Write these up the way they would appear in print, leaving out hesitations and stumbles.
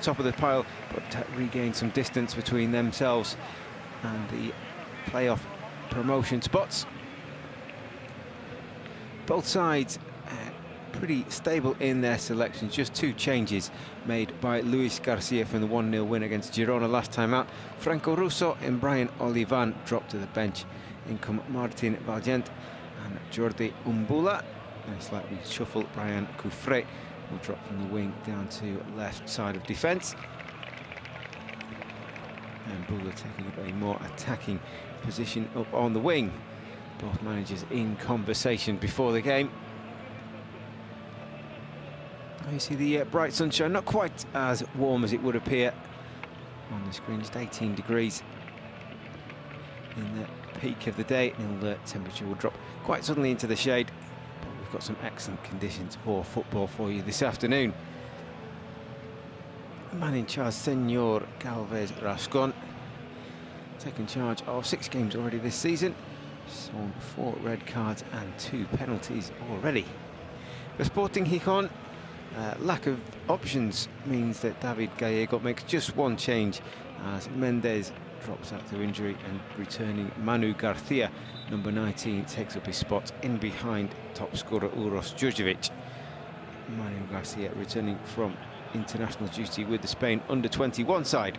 top of the pile, but regain some distance between themselves and the playoff promotion spots. Both sides pretty stable in their selections. Just two changes made by Luis Garcia from the 1-0 win against Girona last time out. Franco Russo and Brian Olivan dropped to the bench. In come Martin Valgent and Jordi Umbula. And slightly shuffle, Brian Coufret will drop from the wing down to left side of defence. And Umbula taking up a more attacking position up on the wing. Both managers in conversation before the game. You see the bright sunshine, not quite as warm as it would appear on the screen, just 18 degrees in the peak of the day. And the temperature will drop quite suddenly into the shade, but we've got some excellent conditions for football for you this afternoon. Man in charge, Senor Galvez Rascon, taken charge of 6 games already this season. Saw 4 red cards and 2 penalties already. For Sporting Gijón, lack of options means that David Gallego makes just one change as Mendes drops out through injury, and returning Manu Garcia, number 19, takes up his spot in behind top scorer Uros Djurdjevic. Manu Garcia returning from international duty with the Spain under-21 side.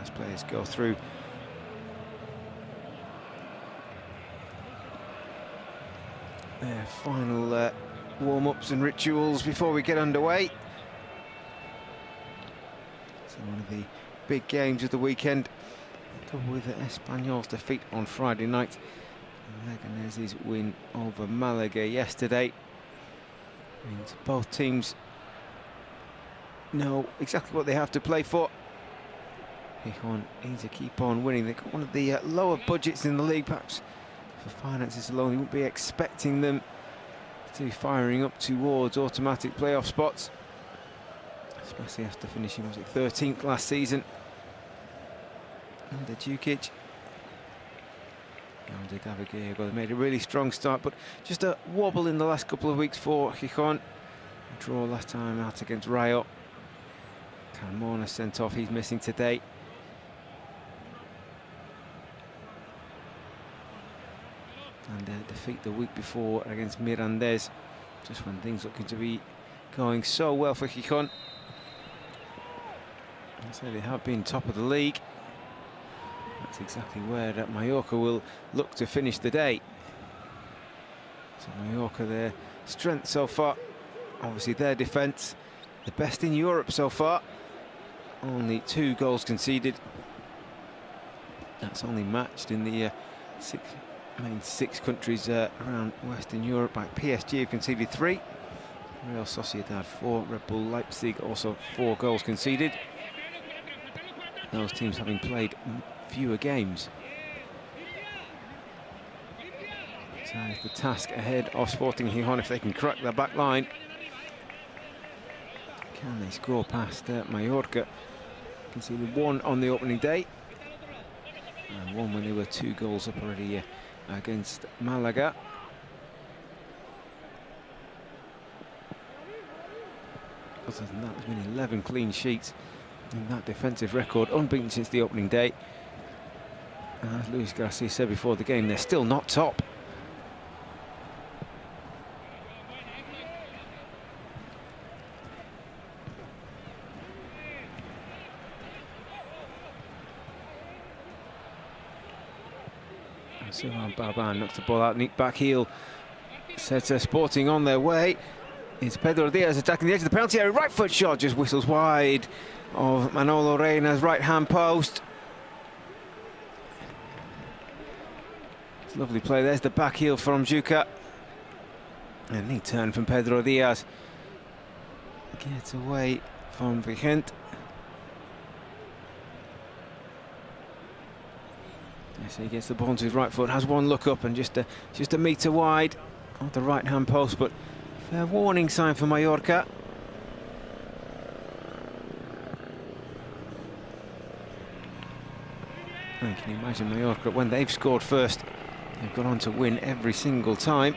As players go through their final warm-ups and rituals before we get underway. So one of the big games of the weekend, coupled with Espanyol's defeat on Friday night and Leganes's win over Malaga yesterday, means both teams know exactly what they have to play for. Gijón aim to keep on winning. They've got one of the lower budgets in the league, perhaps for finances alone. You wouldn't be expecting them to be firing up towards automatic playoff spots, especially after finishing, was it 13th last season under Djukic. Under David Gallego, they made a really strong start, but just a wobble in the last couple of weeks for Gijón. A draw last time out against Rayo. Carmona sent off, he's missing today. And a defeat the week before against Mirandés, just when things looking to be going so well for Gijón. So they have been top of the league. That's exactly where Mallorca will look to finish the day. So Mallorca, their strength so far, obviously their defence, the best in Europe so far. Only 2 goals conceded. That's only matched in the main 6 countries around Western Europe. By PSG have conceded 3, Real Sociedad 4, Red Bull Leipzig also 4 goals conceded. Those teams having played fewer games. So the task ahead of Sporting Gijón, if they can crack their back line. Can they score past Mallorca? Conceded 1 on the opening day, and 1 when they were 2 goals up already against Malaga. Other than that, there's been 11 clean sheets in that defensive record, unbeaten since the opening day. And as Luis Garcia said before the game, they're still not top. Sylvain Baban knocks the ball out, neat back heel, sets Sporting on their way. It's Pedro Diaz attacking the edge of the penalty area, right foot shot just whistles wide of Manolo Reina's right hand post. It's a lovely play, there's the back heel from Juca. And neat turn from Pedro Diaz. Gets away from Vigent. So he gets the ball onto his right foot, has one look up and just a metre wide on the right hand post, but fair warning sign for Mallorca. And can you imagine Mallorca when they've scored first They've gone on to win every single time.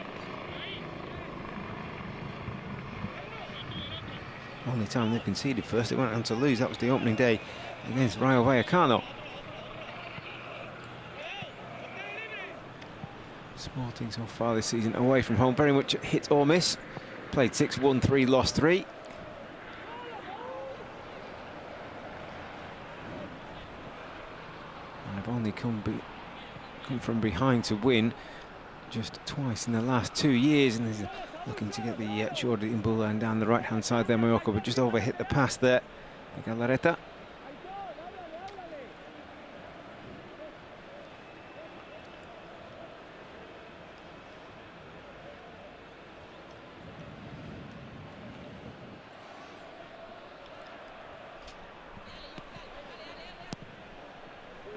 Only time they've conceded first, they went on to lose. That was the opening day against Rayo Vallecano. Sporting so far this season away from home, very much hit or miss. Played 6, won 3, lost 3. And have only come from behind to win just twice in the last 2 years, and they're looking to get the Jordi Imbula down the right-hand side there, Mallorca, but just overhit the pass there. Galareta.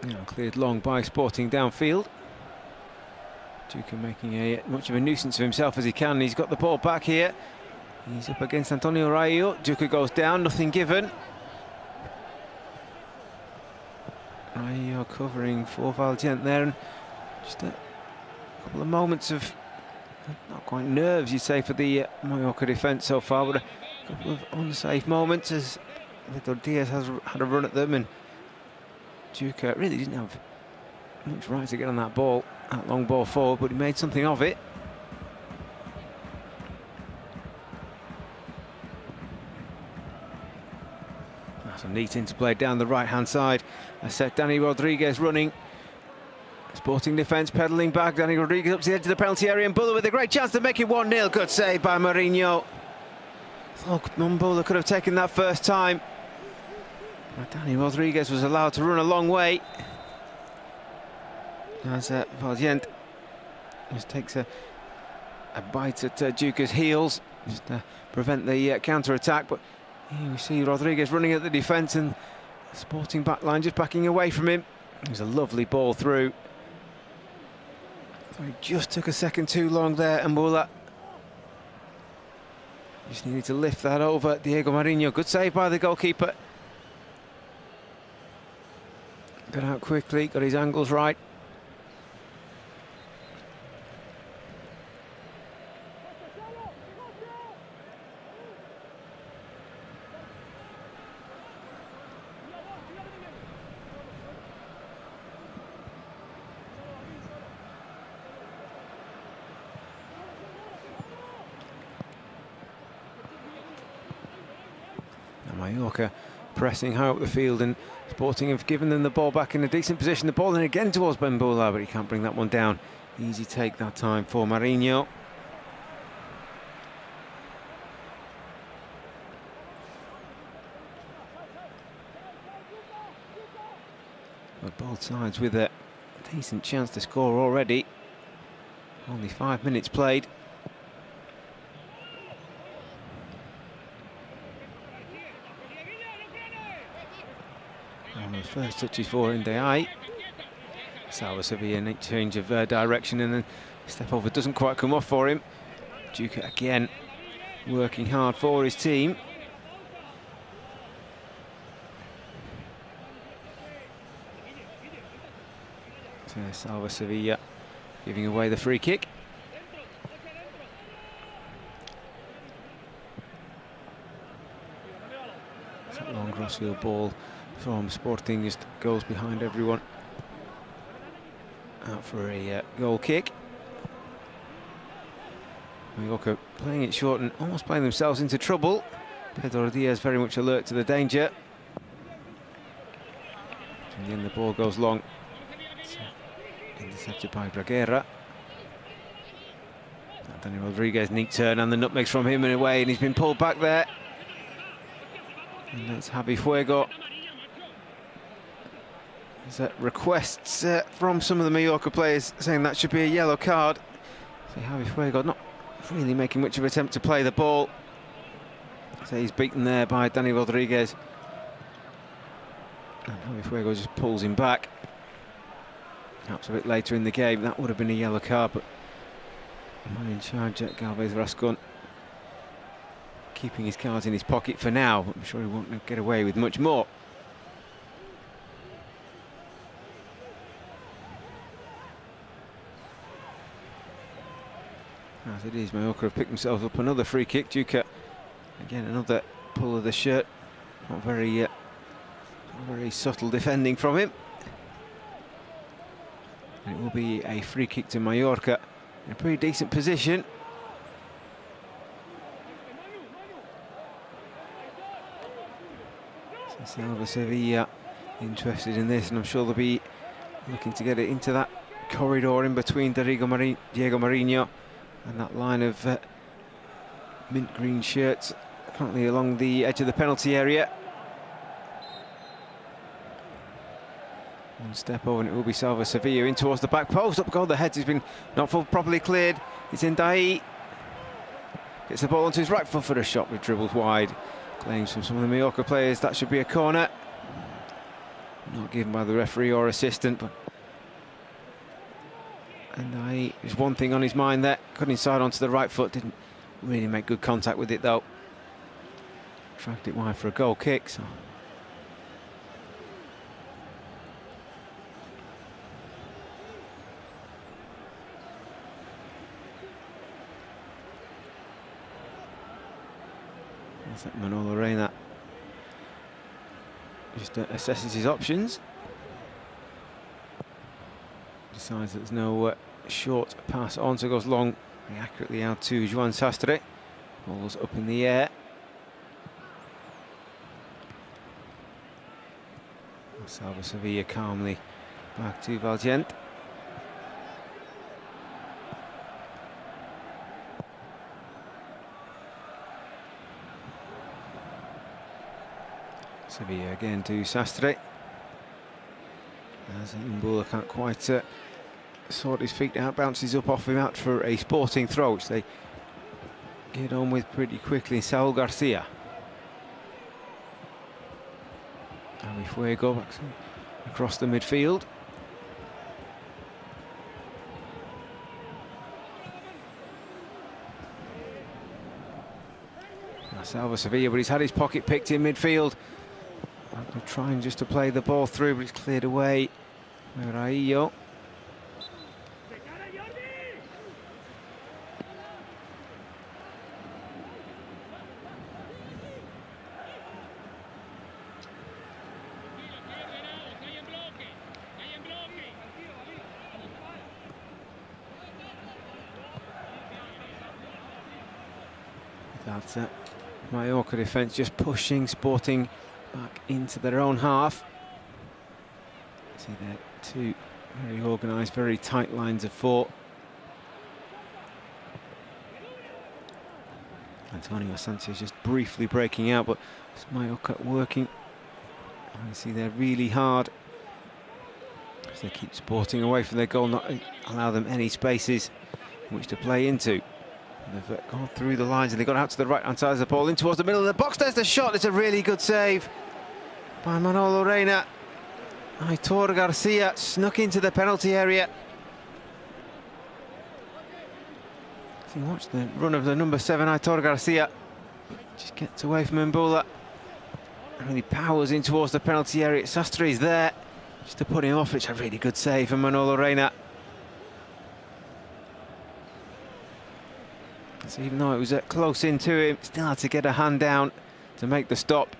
Now cleared long by Sporting downfield. Duca making much of a nuisance of himself as he can. He's got the ball back here. He's up against Antonio Rayo. Duca goes down, nothing given. Rayo covering for Valdient there, and just a couple of moments of not quite nerves, you'd say, for the Mallorca defence so far, but a couple of unsafe moments as Víctor Díaz has had a run at them, and Duca really didn't have much right to get on that ball, that long ball forward, but he made something of it. That's a neat interplay down the right-hand side. I set Danny Rodriguez running. Sporting defence pedalling back. Danny Rodriguez up to the edge of the penalty area, and Buller with a great chance to make it 1-0. Good save by Mourinho. Thought Mbula could have taken that first time. But Danny Rodriguez was allowed to run a long way. As Valdient just takes a bite at Duca's heels, just to prevent the counter-attack. But here we see Rodriguez running at the defence, and the Sporting backline just backing away from him. It was a lovely ball through. So he just took a second too long there, Mbula. Just needed to lift that over Diego Mourinho. Good save by the goalkeeper. Got out quickly, got his angles right. Mallorca pressing high up the field, and Sporting have given them the ball back in a decent position. The ball then again towards Mbula, but he can't bring that one down. Easy take that time for Mourinho. But both sides with a decent chance to score already. Only 5 minutes played. And the first touch is for Ndai. Salva Sevilla, neat change of direction, and then step over doesn't quite come off for him. Duca again working hard for his team. So Salva Sevilla giving away the free kick. That long crossfield ball from Sporting just goes behind everyone. Out for a goal kick. Mallorca playing it short and almost playing themselves into trouble. Pedro Diaz very much alert to the danger. In the end, the ball goes long. It's intercepted by Braguera. Danny Rodriguez, neat turn, and the nutmegs from him in a way, and he's been pulled back there. And that's Javi Fuego. There's requests from some of the Mallorca players saying that should be a yellow card. So Javi Fuego not really making much of an attempt to play the ball. So he's beaten there by Danny Rodriguez. And Javi Fuego just pulls him back. Perhaps a bit later in the game, that would have been a yellow card, but man in charge, Galvez Rascon, keeping his cards in his pocket for now. I'm sure he won't get away with much more. As it is, Mallorca have picked themselves up another free kick. Duca, again, another pull of the shirt. Not very subtle defending from him. And it will be a free kick to Mallorca in a pretty decent position. So Salva Sevilla interested in this, and I'm sure they'll be looking to get it into that corridor in between Diego Marinho and that line of mint green shirts currently along the edge of the penalty area. One step over and it will be Salva Sevilla in towards the back post. Up goal, the head has been not properly cleared. It's in Dai. Gets the ball onto his right foot for a shot with dribbles wide. Claims from some of the Mallorca players that should be a corner. Not given by the referee or assistant, but and there's one thing on his mind there. Cut inside onto the right foot, didn't really make good contact with it though. Dragged it wide for a goal kick. So that's that Manolo Reina just assesses his options. Decides that there's no short pass on, so goes long, very accurately out to Joan Sastre. Ball's up in the air. Salva Sevilla calmly back to Valgent. Sevilla again to Sastre. As Mbula can't quite sort his feet out, bounces up off him out for a sporting throw, which they get on with pretty quickly. Saul Garcia. And Fuego back across the midfield. Now Salva Sevilla, but he's had his pocket picked in midfield. They're trying just to play the ball through, but it's cleared away. Raillo. That's it. Mallorca defence just pushing Sporting back into their own half. See there, two very organised, very tight lines of four. Antonio Sanchez just briefly breaking out, but it's Mallorca working. You see they're really hard as they keep Sporting away from their goal, not allow them any spaces in which to play into. They've gone through the lines and they got out to the right hand side of the ball, in towards the middle of the box. There's the shot. It's a really good save by Manolo Reina. Aitor Garcia snuck into the penalty area. So you watch the run of the number 7, Aitor Garcia. Just gets away from Mbula. And really powers in towards the penalty area. Sastre is there just to put him off. It's a really good save from Manolo Reina. So even though it was close into him, still had to get a hand down to make the stop.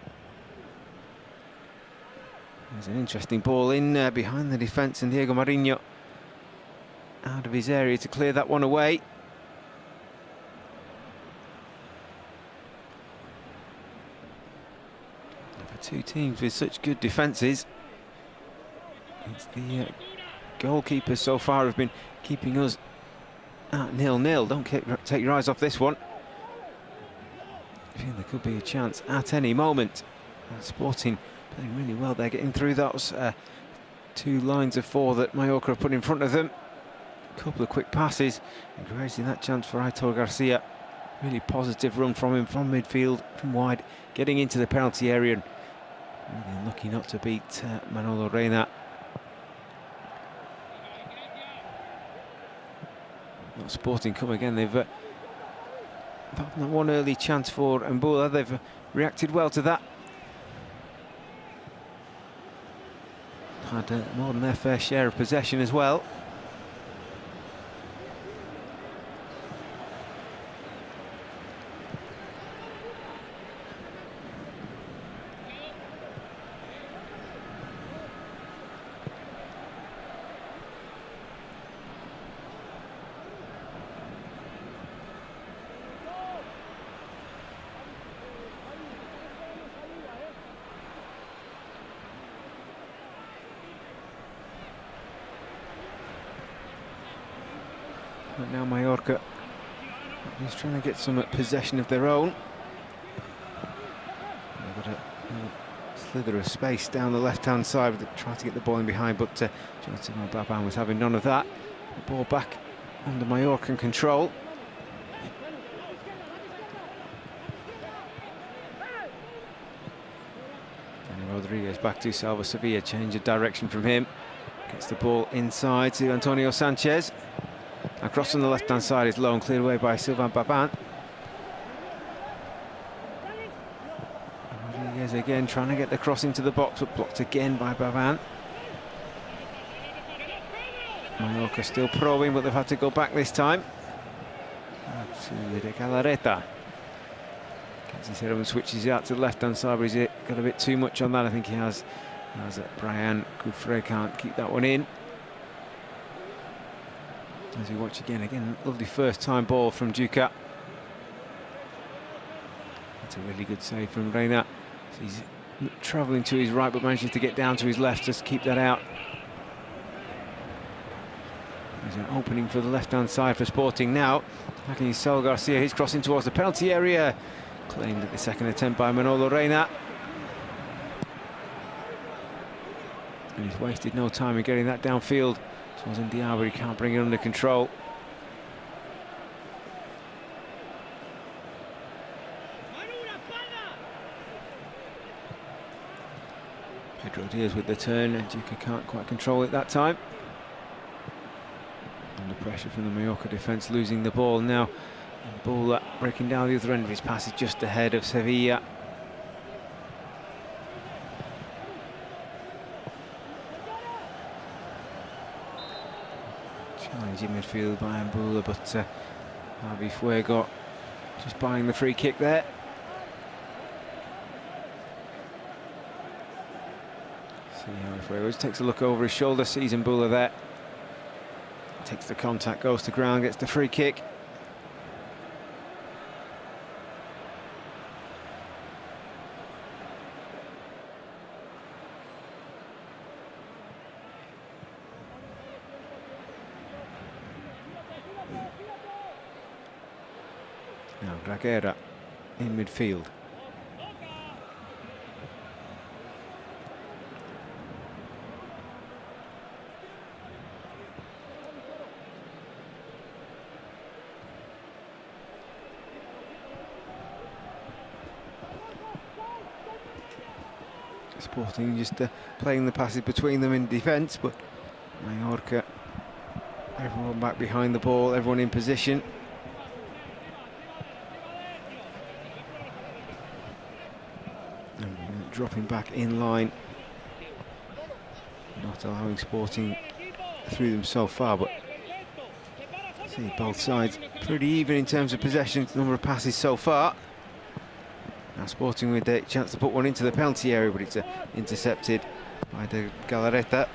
There's an interesting ball in behind the defence, and Diego Marinho out of his area to clear that one away. And for two teams with such good defences, it's the goalkeepers so far have been keeping us at 0-0. Don't take your eyes off this one. I feel there could be a chance at any moment. Sporting playing really well. They're getting through those two lines of four that Mallorca have put in front of them. A couple of quick passes and creating that chance for Aitor Garcia. Really positive run from him from midfield, from wide, getting into the penalty area. And really unlucky not to beat Manolo Reina. Not Sporting come again. They've that one early chance for Mbula. They've reacted well to that. Had more than their fair share of possession as well. But now Mallorca is trying to get some possession of their own. They've got a slither of space down the left-hand side, trying to get the ball in behind, but Jonathan Baban was having none of that. The ball back under Mallorcan control. And Rodriguez back to Salva Sevilla, change of direction from him. Gets the ball inside to Antonio Sanchez. Across on the left-hand side is low and cleared away by Sylvain Baban. Rodriguez again trying to get the cross into the box, but blocked again by Baban. Mallorca still probing, but they've had to go back this time. To De Galarreta. Gets his head up and switches out to the left-hand side, but he's got a bit too much on that. I think he has. As Brian Gouffre can't keep that one in. As we watch again, lovely first-time ball from Duca. That's a really good save from Reina. So he's travelling to his right, but manages to get down to his left, just to keep that out. There's an opening for the left-hand side for Sporting now. Attacking Saul Garcia, he's crossing towards the penalty area. Claimed at the second attempt by Manolo Reina. And he's wasted no time in getting that downfield. Towards Ndiaye, but he can't bring it under control. Pedro Diaz with the turn, and Duca can't quite control it that time. Under pressure from the Mallorca defence, losing the ball now. And Bula breaking down the other end of his pass is just ahead of Sevilla. Challenge in midfield by Mbula, but Javi Fuego just buying the free kick there. See how Fuego just takes a look over his shoulder, sees Mbula there. Takes the contact, goes to ground, gets the free kick. Now Graguera in midfield. Sporting just playing the passes between them in defence, but Mallorca, everyone back behind the ball, everyone in position. And dropping back in line, not allowing Sporting through them so far, but see both sides pretty even in terms of possession, number of passes so far. Now Sporting with a chance to put one into the penalty area, but it's intercepted by De Galarreta.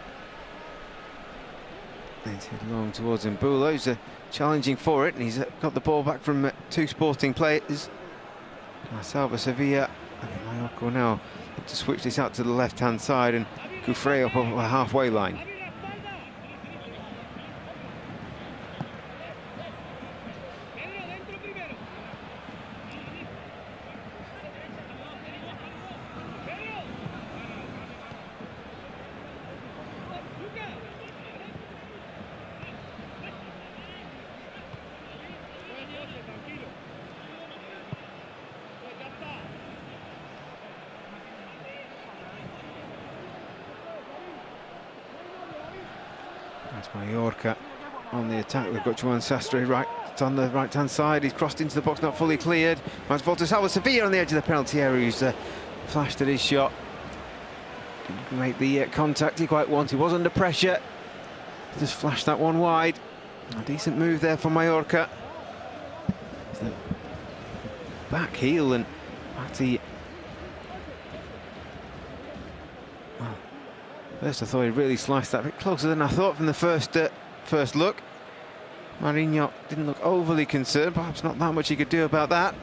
It's hit long towards Mbula, who's challenging for it, and he's got the ball back from two Sporting players. Salva Sevilla and Mallorca now to switch this out to the left-hand side, and Gouffre up over the halfway line. That's Mallorca on the attack. They've got Juan Sastre right on the right-hand side. He's crossed into the box, not fully cleared. Match ball to Salva Sevilla on the edge of the penalty area. He's flashed at his shot. Didn't make the contact he quite wanted. He was under pressure. Just flashed that one wide. A decent move there for Mallorca. The back heel and Mati. Well, first I thought he really sliced that a bit closer than I thought from the first look. Marinho didn't look overly concerned, perhaps not that much he could do about that.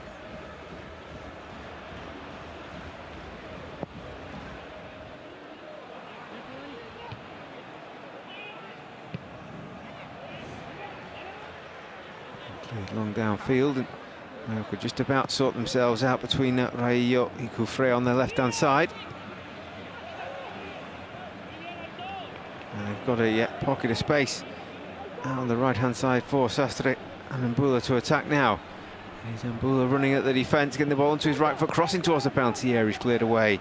Cleared long downfield, and Mallorca just about sort themselves out between Raillo and Coufret on their left-hand side. And they've got a pocket of space out on the right-hand side for Sastre and Mbula to attack now. Here's Mbula running at the defence, getting the ball onto his right foot, crossing towards the penalty area. He's cleared away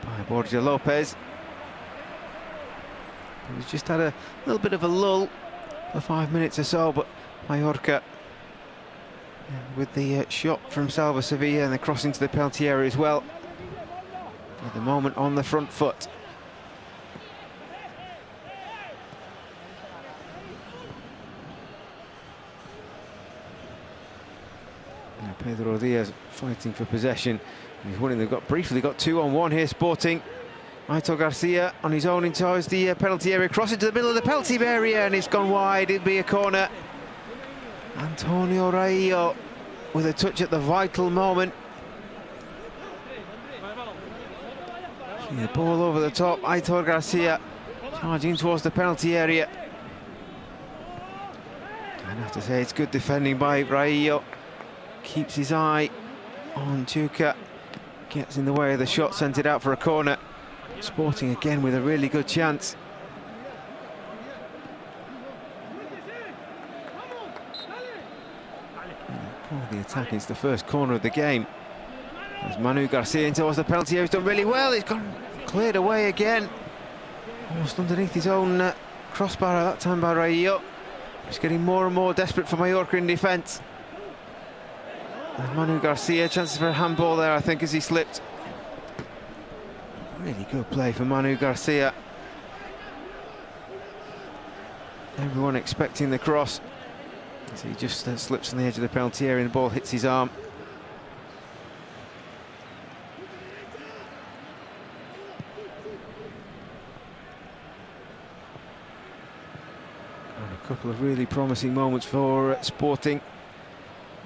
by Borja Lopez. He's just had a little bit of a lull for 5 minutes or so, but Mallorca with the shot from Salva Sevilla and the cross into the penalty area as well, at the moment on the front foot. Now Pedro Diaz fighting for possession, and he's winning. They've got briefly got 2-on-1 here, Sporting. Aitor Garcia on his own towards the penalty area, crossing to the middle of the penalty area, and it's gone wide. It'll be a corner. Antonio Raillo with a touch at the vital moment. The ball over the top. Aitor Garcia charging towards the penalty area. I have to say it's good defending by Raillo. Keeps his eye on Chuka. Gets in the way of the shot, sent it out for a corner. Sporting again with a really good chance. The attack is the first corner of the game. As Manu Garcia in towards the penalty area, he's done really well. He's gone cleared away again, almost underneath his own crossbar at that time by Raillo. He's getting more and more desperate for Mallorca in defence. And Manu Garcia, chances for a handball there, I think, as he slipped. Really good play for Manu Garcia. Everyone expecting the cross. So he just slips on the edge of the penalty area and the ball hits his arm. And a couple of really promising moments for Sporting.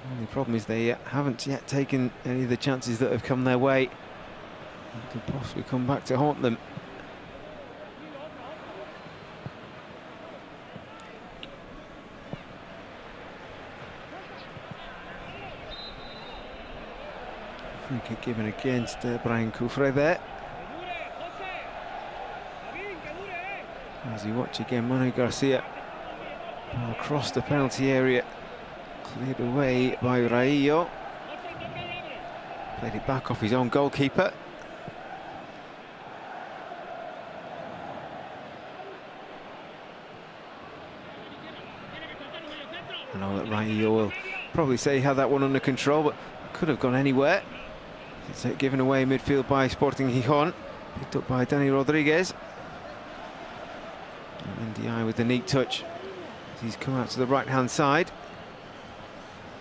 The only problem is they haven't yet taken any of the chances that have come their way. They could possibly come back to haunt them. Free kick given against Brian Coufret there. As you watch again, Manu Garcia across the penalty area, cleared away by Raillo. Played it back off his own goalkeeper. I know that Raillo will probably say he had that one under control, but could have gone anywhere. It's given away midfield by Sporting Gijón, picked up by Dani Rodriguez. And NDI with the neat touch as he's come out to the right-hand side.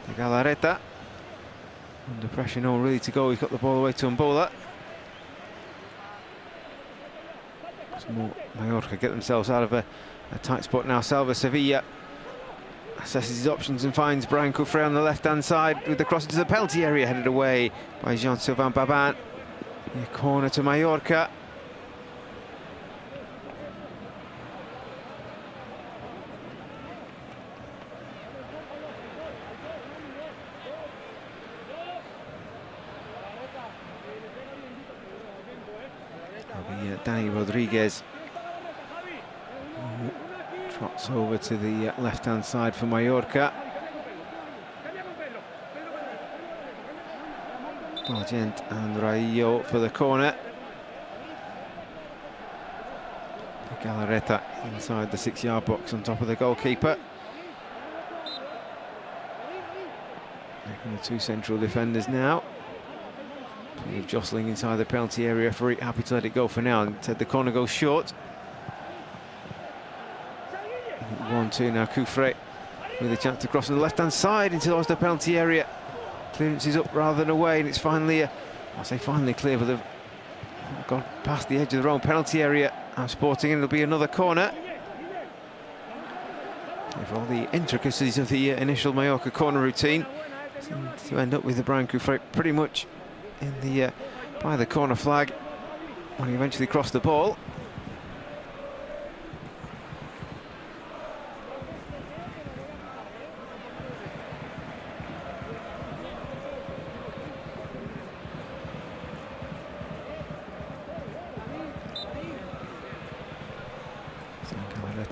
De Galarreta under pressure, no one really to go. He's got the ball away to Mbola. Mallorca get themselves out of a tight spot now. Salva Sevilla assesses his options and finds Brian Coufret on the left-hand side with the cross into the penalty area, headed away by Jean-Sylvain Babin. A corner to Mallorca. That'll be Dani Rodriguez. Trots over to the left-hand side for Mallorca. Argent and Raillo for the corner. Galarreta inside the 6-yard box on top of the goalkeeper. Making the two central defenders now. Jostling inside the penalty area. Farid happy to let it go for now, and the corner goes short. 1-2 now. Coufret with a chance to cross on the left-hand side into the penalty area. Clearance is up rather than away, and it's finally, I say finally clear, but they've gone past the edge of their own penalty area. I'm Sporting, and it'll be another corner. For all the intricacies of the initial Mallorca corner routine, to end up with the Brian Coufret pretty much in the by the corner flag when he eventually crossed the ball.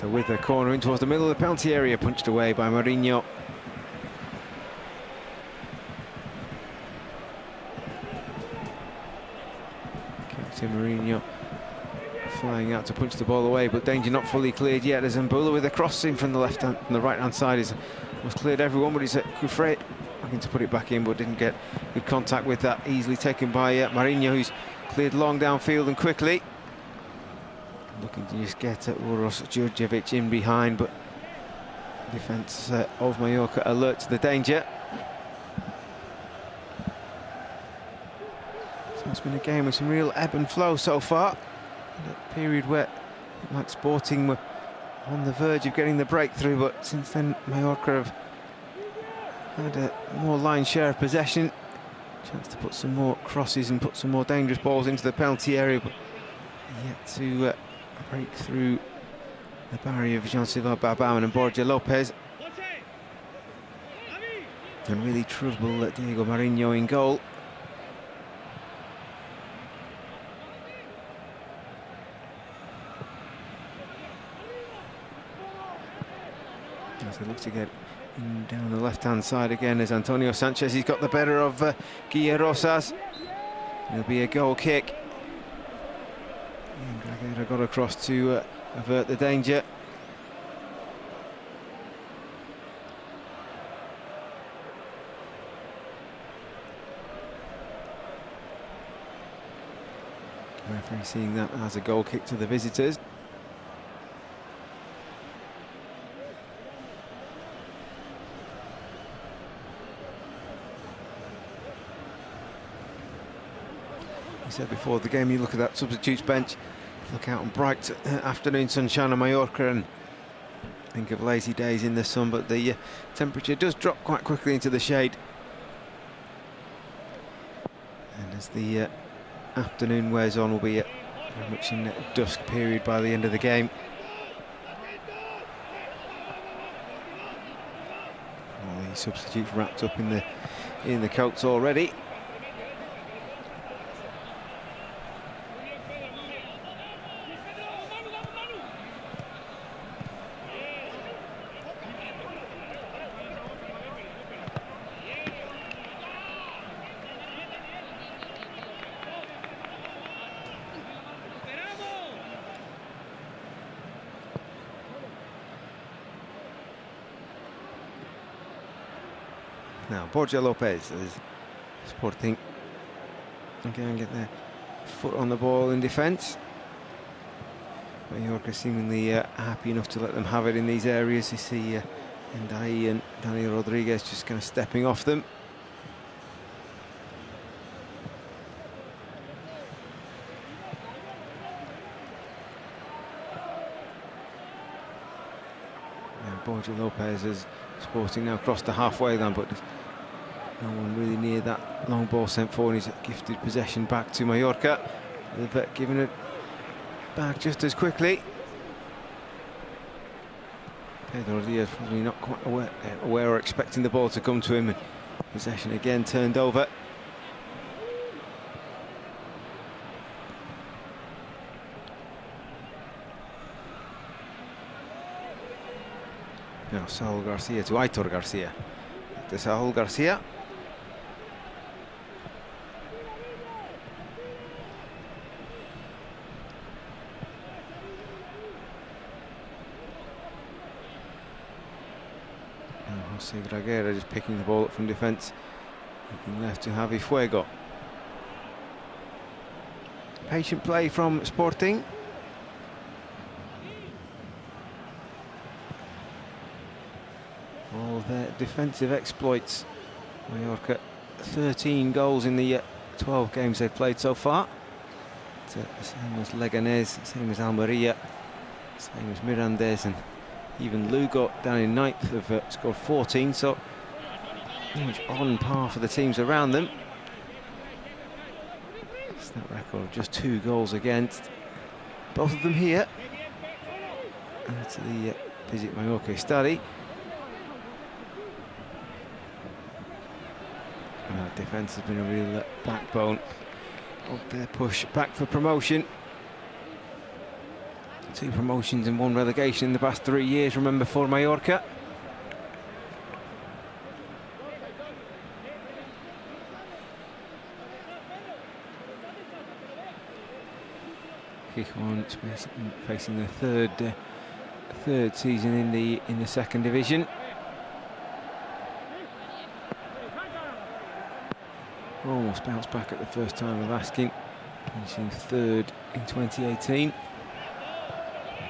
So with the corner in towards the middle of the penalty area, punched away by Mourinho. Captain Mourinho flying out to punch the ball away, but danger not fully cleared yet as Mbula with a cross in from the right hand side is almost cleared everyone, but he's Kufre looking to put it back in, but didn't get good contact with that. Easily taken by Mourinho, who's cleared long downfield and quickly. Looking to just get Uros Djurdjevic in behind, but defence of Mallorca alert to the danger. So it's been a game with some real ebb and flow so far. A period where, like Sporting, were on the verge of getting the breakthrough, but since then Mallorca have had a more line share of possession, chance to put some more crosses and put some more dangerous balls into the penalty area, but yet to break through the barrier of Jean-Sylvain Babauman and Borja Lopez, and really trouble Diego Mourinho in goal. As they look to get in down the left-hand side again, as Antonio Sanchez, he's got the better of Guille Rosas. It'll be a goal kick. And Gregera got across to avert the danger. Referee seeing that as a goal kick to the visitors. Said before the game, you look at that substitutes bench, look out on bright afternoon sunshine on Mallorca and think of lazy days in the sun, but the temperature does drop quite quickly into the shade, and as the afternoon wears on, we'll be very much in dusk period by the end of the game. All the substitutes wrapped up in the coats already. Now Borja Lopez is Sporting again, get their foot on the ball in defence. Mallorca seemingly happy enough to let them have it in these areas. You see Ndai and Daniel Rodriguez just kind of stepping off them. Borja Lopez is Sporting now crossed the halfway line, but no one really near that long ball sent forward. He's gifted possession back to Mallorca. They've given it back just as quickly. Pedro Diaz probably not quite aware or expecting the ball to come to him, and possession again turned over. Now Saul Garcia to Aitor Garcia. To Saul Garcia. Now Jose Gregera just picking the ball up from defence. Looking left to Javi Fuego. Patient play from Sporting. All their defensive exploits. Mallorca 13 goals in the 12 games they've played so far. It's the same as Leganés, same as Almeria, same as Mirandés, and even Lugo down in 9th have scored 14, so pretty much on par for the teams around them. It's that record of just 2 goals against. Both of them here. And to the Visit Mallorca study. Defence has been a real backbone of their push back for promotion. 2 promotions and 1 relegation in the past 3 years, remember, for Mallorca. Gijón facing their third season in the second division. Almost bounced back at the first time of asking, finishing 3rd in 2018.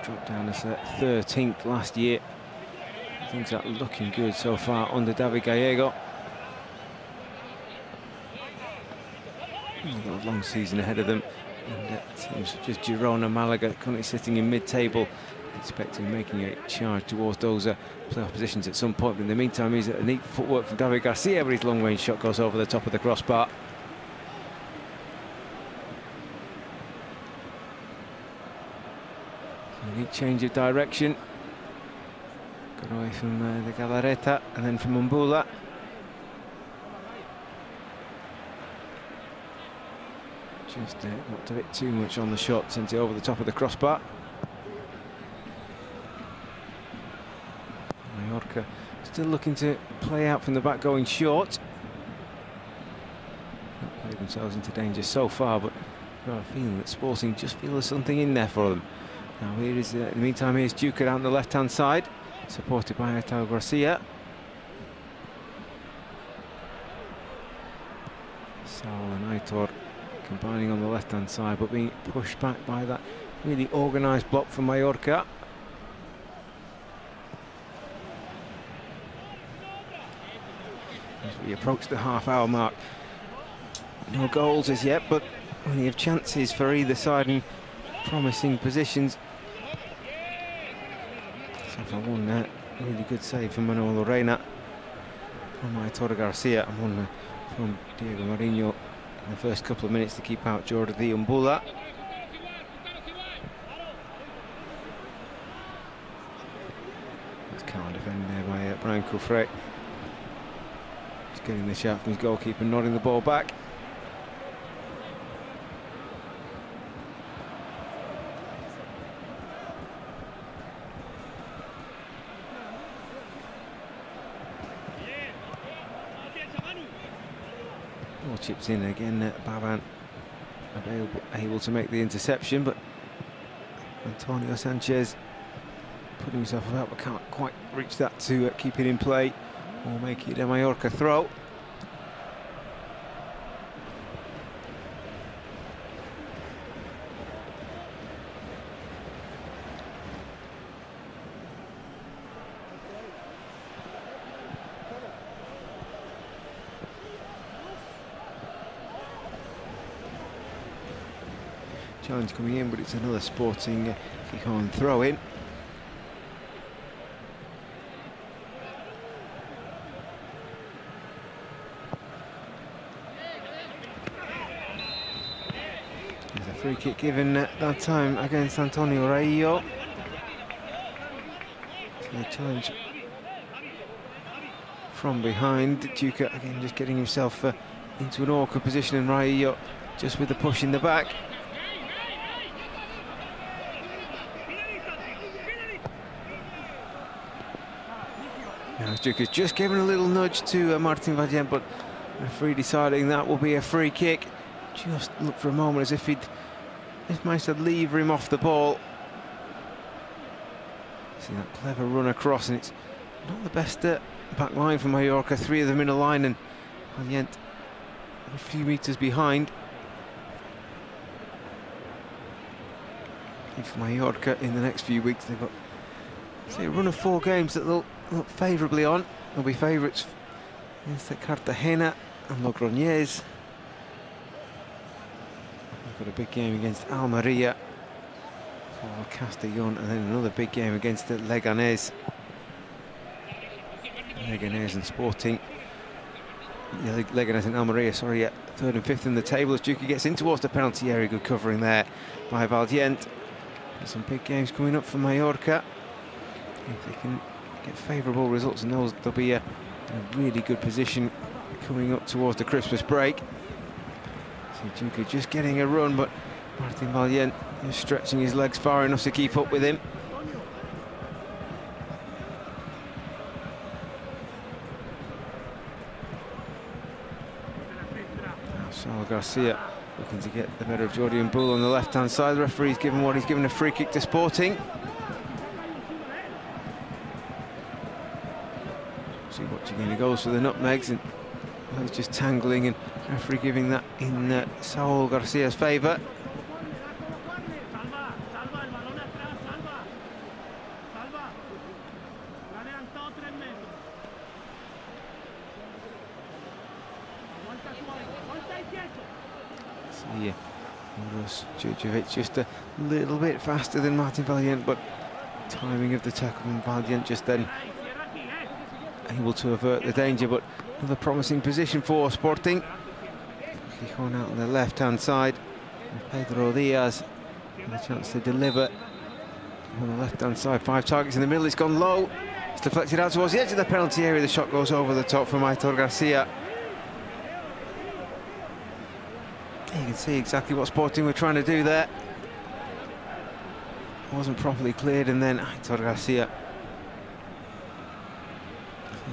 Dropped down as 13th last year. Things are looking good so far under David Gallego. They've got a long season ahead of them, and teams such as Girona, Malaga currently sitting in mid-table, expecting making a charge towards those playoff positions at some point. But in the meantime, he's a neat footwork from David Garcia, but his long-range shot goes over the top of the crossbar. A neat change of direction. Got away from the Galarreta and then from Mbula. Just not a bit too much on the shot, sent it over the top of the crossbar. Mallorca still looking to play out from the back, going short. Not played themselves into danger so far, but I've got a feeling that Sporting just feel there's something in there for them. Now here is, in the meantime, here's Duca down the left-hand side, supported by Aitor Garcia. Saul and Aitor combining on the left-hand side, but being pushed back by that really organised block from Mallorca. As we approach the half-hour mark, no goals as yet, but plenty of chances for either side and promising positions. So for one really good save from Manuel Lorena, from Aitor Garcia, and one from Diego Marinho in the first couple of minutes to keep out Jordi Mbula. That's can't defend there by Brian Coufret. Just getting the shot from his goalkeeper, nodding the ball back. Chips in again, Baban able to make the interception, but Antonio Sanchez putting himself about, but can't quite reach that to keep it in play or make it a Mallorca throw. Challenge coming in, but it's another Sporting Gijón throw in. There's a free kick given that time against Antonio Raillo. So the challenge from behind. Duca again just getting himself into an awkward position, and Raillo just with the push in the back. Duca's just given a little nudge to Martin Vallient, but the referee deciding that will be a free kick. Just looked for a moment as if he'd just managed to lever him off the ball. See that clever run across, and it's not the best back line for Mallorca. 3 of them in a line, and Vallient a few metres behind. If Mallorca in the next few weeks, they've got a run of 4 games that they'll look favourably on. They'll be favourites against Cartagena and Logroñés. They've got a big game against Almeria for Castellón, and then another big game against Leganés. Leganés and Sporting. Yeah, Leganés and Almeria, sorry, 3rd and 5th in the table as Duque gets in towards the penalty area. Good covering there by Vallient. There's some big games coming up for Mallorca. If they can get favourable results, and they'll be in a really good position coming up towards the Christmas break. So Duque just getting a run, but Martin Vallient Just stretching his legs far enough to keep up with him. Saul Garcia looking to get the better of Jordi Bull on the left-hand side. The referee's given what he's given, a free kick to Sporting. See what Gabon goes for the nutmegs, and he's just tangling, and referee giving that in Saul Garcia's favour. Yeah, Djurdjevic just a little bit faster than Martin Valiant, but timing of the tackle from Valiant just then able to avert the danger. But another promising position for Sporting. Gijon out on the left-hand side, and Pedro Diaz with a chance to deliver on the left-hand side. 5 targets in the middle. It's gone low. It's deflected out towards the edge of the penalty area. The shot goes over the top from Aitor Garcia. You can see exactly what Sporting were trying to do there. Wasn't properly cleared, and then Aitor Garcia.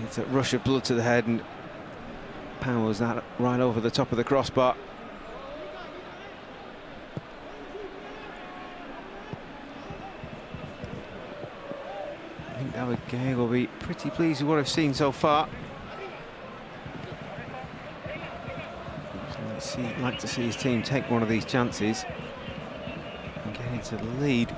It's a rush of blood to the head and powers that right over the top of the crossbar. I think David Gay will be pretty pleased with what I've seen so far. I'd like to see his team take one of these chances and get into the lead.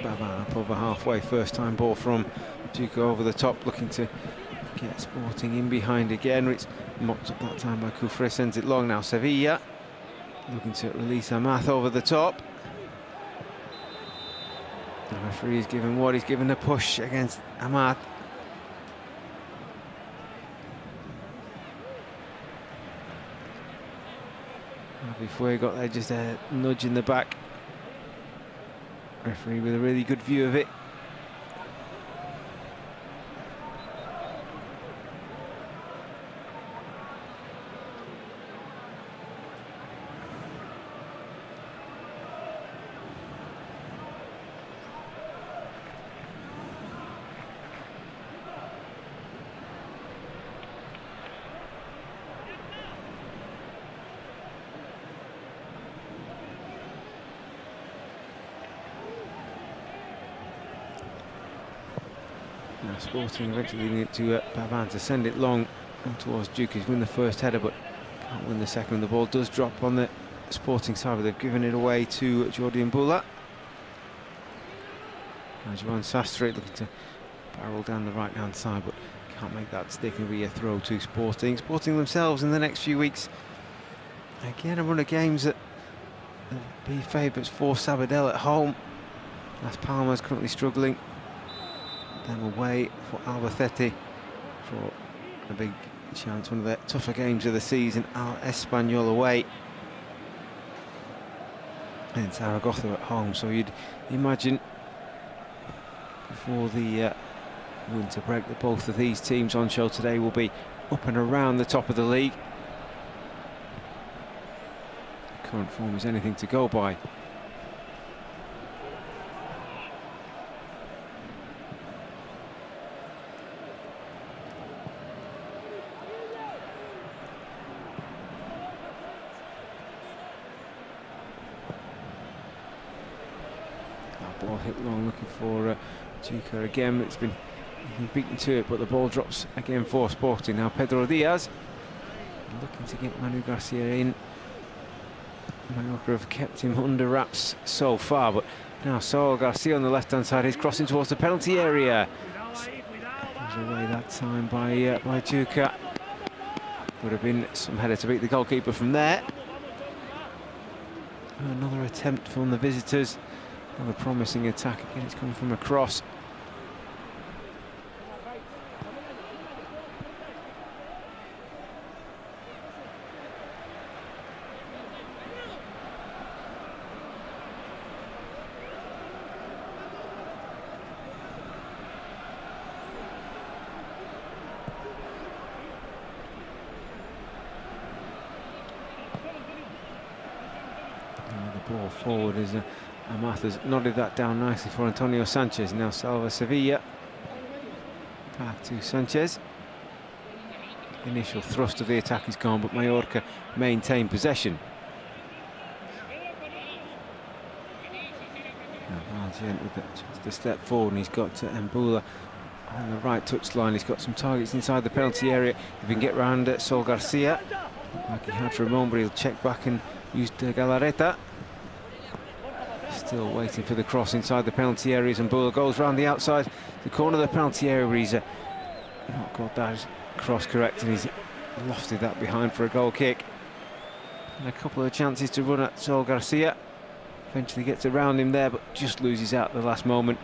Baban up over halfway, first time ball from Duke over the top, looking to get Sporting in behind again. It's mocked up that time by Kufre, sends it long now. Sevilla looking to release Amath over the top. The referee is given what he's given, a push against Amath. Before he got there, just a nudge in the back. Referee with a really good view of it. Now Sporting eventually leading it to Baban to send it long towards Duke. He's won the first header but can't win the second. The ball does drop on the Sporting side, but they've given it away to Jordi Mbula. Now Joan Sastre looking to barrel down the right hand side, but can't make that stick. It'll be a throw to Sporting. Sporting themselves in the next few weeks again a run of games that be favourites for Sabadell at home. Las Palmas currently struggling. Then away for Albacete for a big chance, one of the tougher games of the season. Al Espanyol away, and Zaragoza at home. So you'd imagine before the winter break that both of these teams on show today will be up and around the top of the league. Current form is anything to go by. Ball hit long, looking for Chica again. It's been beaten to it, but the ball drops again for Sporting. Now Pedro Diaz looking to get Manu Garcia in. Mallorca have kept him under wraps so far, but now Saul Garcia on the left-hand side is crossing towards the penalty area. He's away that time by Juka. Would have been some header to beat the goalkeeper from there. Another attempt from the visitors. Another promising attack. Again, it's coming from across. ball forward as Amatha's nodded that down nicely for Antonio Sanchez. Now Salva Sevilla. Back to Sanchez. Initial thrust of the attack is gone, but Mallorca maintain possession. Now Valjean with just a step forward, and he's got Mbula on the right touchline. He's got some targets inside the penalty area. If he can get round Sol Garcia, like he had for a moment, but he'll check back and use Galarreta. Still waiting for the cross inside the penalty areas, and Mbula goes round the outside, the corner of the penalty area, where he's not got that cross correct, and he's lofted that behind for a goal kick. And a couple of chances to run at Sol Garcia. Eventually gets around him there, but just loses out at the last moment.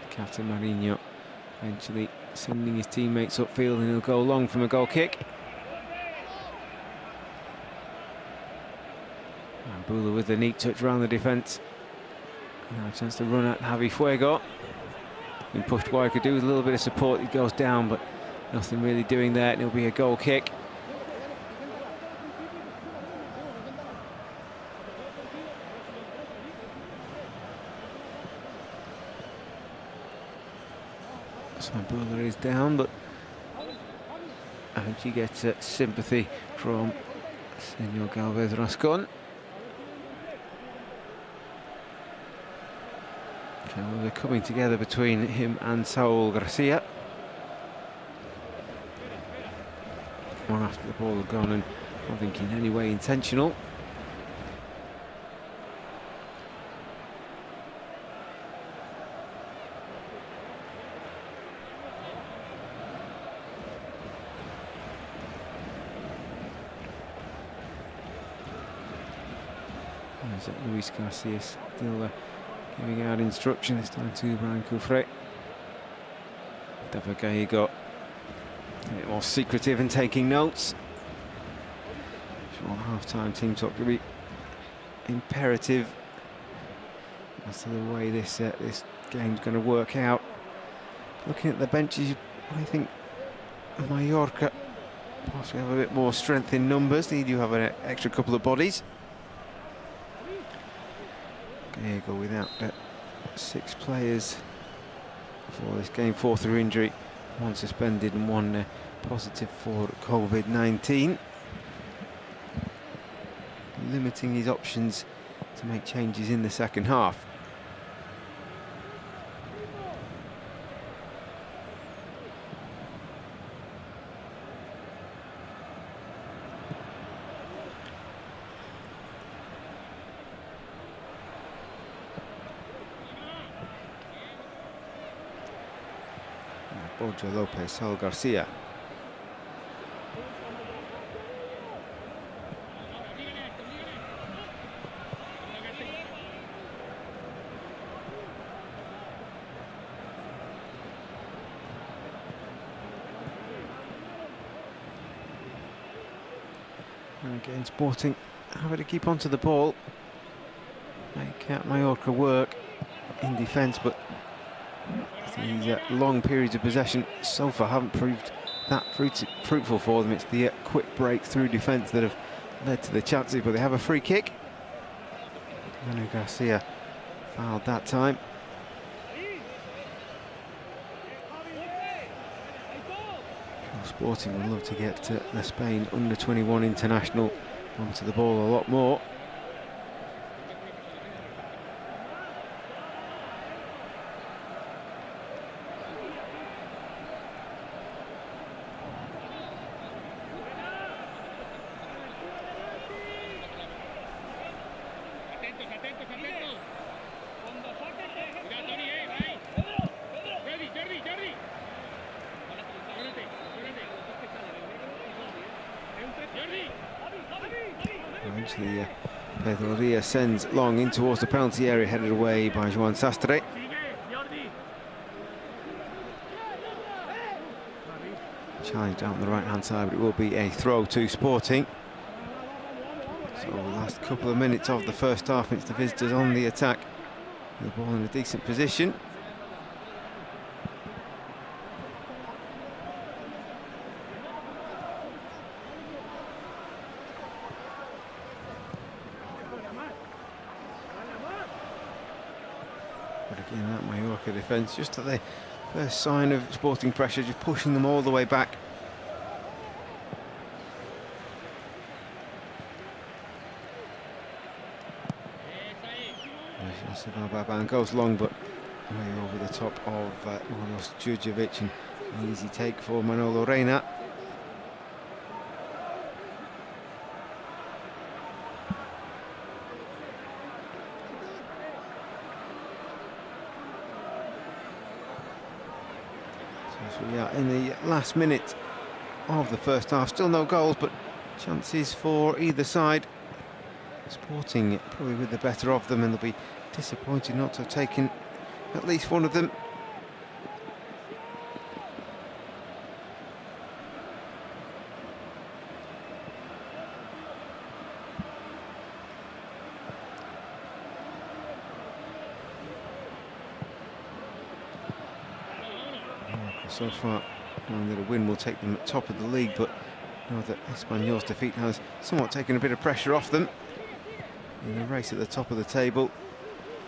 Captain Marinho eventually sending his teammates upfield, and he'll go long from a goal kick. And Bula with a neat touch around the defence. Now a chance to run at Javi Fuego. Been pushed wide, could do with a little bit of support. He goes down, but nothing really doing there, and it'll be a goal kick. So Bula is down, but you get sympathy from Senor Galvez Rascon. Okay, well, they're coming together between him and Saul Garcia. One after the ball had gone, and I don't think in any way intentional. Luis Garcia still giving out instruction, this time to Brian Coufret. David Gallego a bit more secretive and taking notes. Sure, half-time team talk to be imperative as to the way this game's going to work out. Looking at the benches, I think Mallorca possibly have a bit more strength in numbers. They do have an extra couple of bodies. Gallego without 6 players for this game, 4 through injury, 1 suspended and 1 positive for COVID-19, limiting his options to make changes in the second half. Borja Lopez, Saul Garcia. And again, Sporting having to keep onto the ball, make Mallorca work in defence, but the long periods of possession so far haven't proved that fruitful for them. It's the quick break through defence that have led to the chances, but they have a free kick. Manu Garcia fouled that time. Sporting would love to get the Spain under-21 international onto the ball a lot more. Eventually, Pedro Diaz sends long in towards the penalty area, headed away by Joan Sastre. challenge down the right-hand side, but it will be a throw to Sporting. So the last couple of minutes of the first half, it's the visitors on the attack. The ball in a decent position. But again, that Mallorca defence, just at the first sign of Sporting pressure, just pushing them all the way back. Baban goes long, but way over the top of Milos Djurdjevic, and an easy take for Manolo Reina. So we are in the last minute of the first half. Still no goals, but chances for either side. Sporting probably with the better of them, and they'll be disappointed not to have taken at least one of them. So far, knowing that a win will take them at top of the league, but know that Espanyol's defeat has somewhat taken a bit of pressure off them in the race at the top of the table.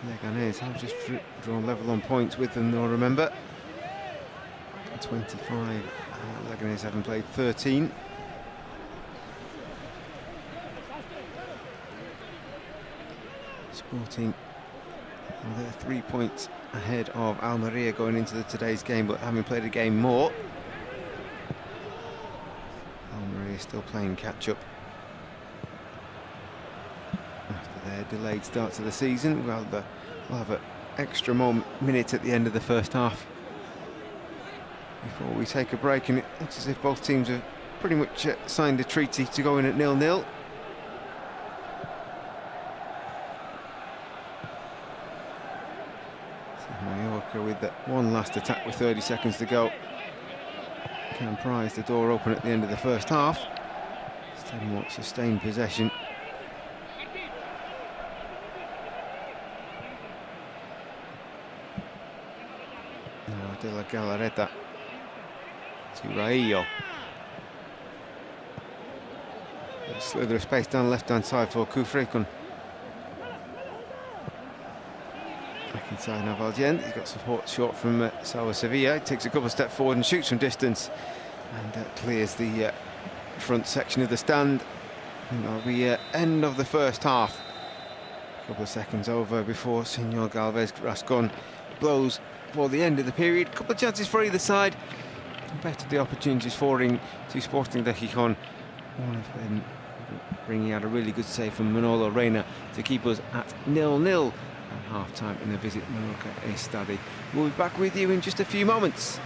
Leganés have just drawn level on points with them, though, remember. 25, Leganés haven't played 13. Sporting, well, they're 3 points ahead of Almeria going into today's game, but having played a game more. Almeria still playing catch-up after their delayed start to the season. Well, we'll have an extra minute at the end of the first half before we take a break, and it looks as if both teams have pretty much signed a treaty to go in at 0-0. Mallorca with that one last attack with 30 seconds to go can prise the door open at the end of the first half. Still more sustained possession. Now De La Galarreta to Raillo. A slither of space down the left-hand side for Kufrekun. Back inside now Valdien. He's got support short from Sawa Sevilla. He takes a couple of steps forward and shoots from distance, and clears the front section of the stand. And that'll be end of the first half. A couple of seconds over before Senor Galvez Rascon blows for the end of the period. A couple of chances for either side. Better the opportunities falling to Sporting de Gijón. One of them bringing out a really good save from Manolo Reina to keep us at 0-0 at half-time in the Visit Mallorca Estadi. We'll be back with you in just a few moments.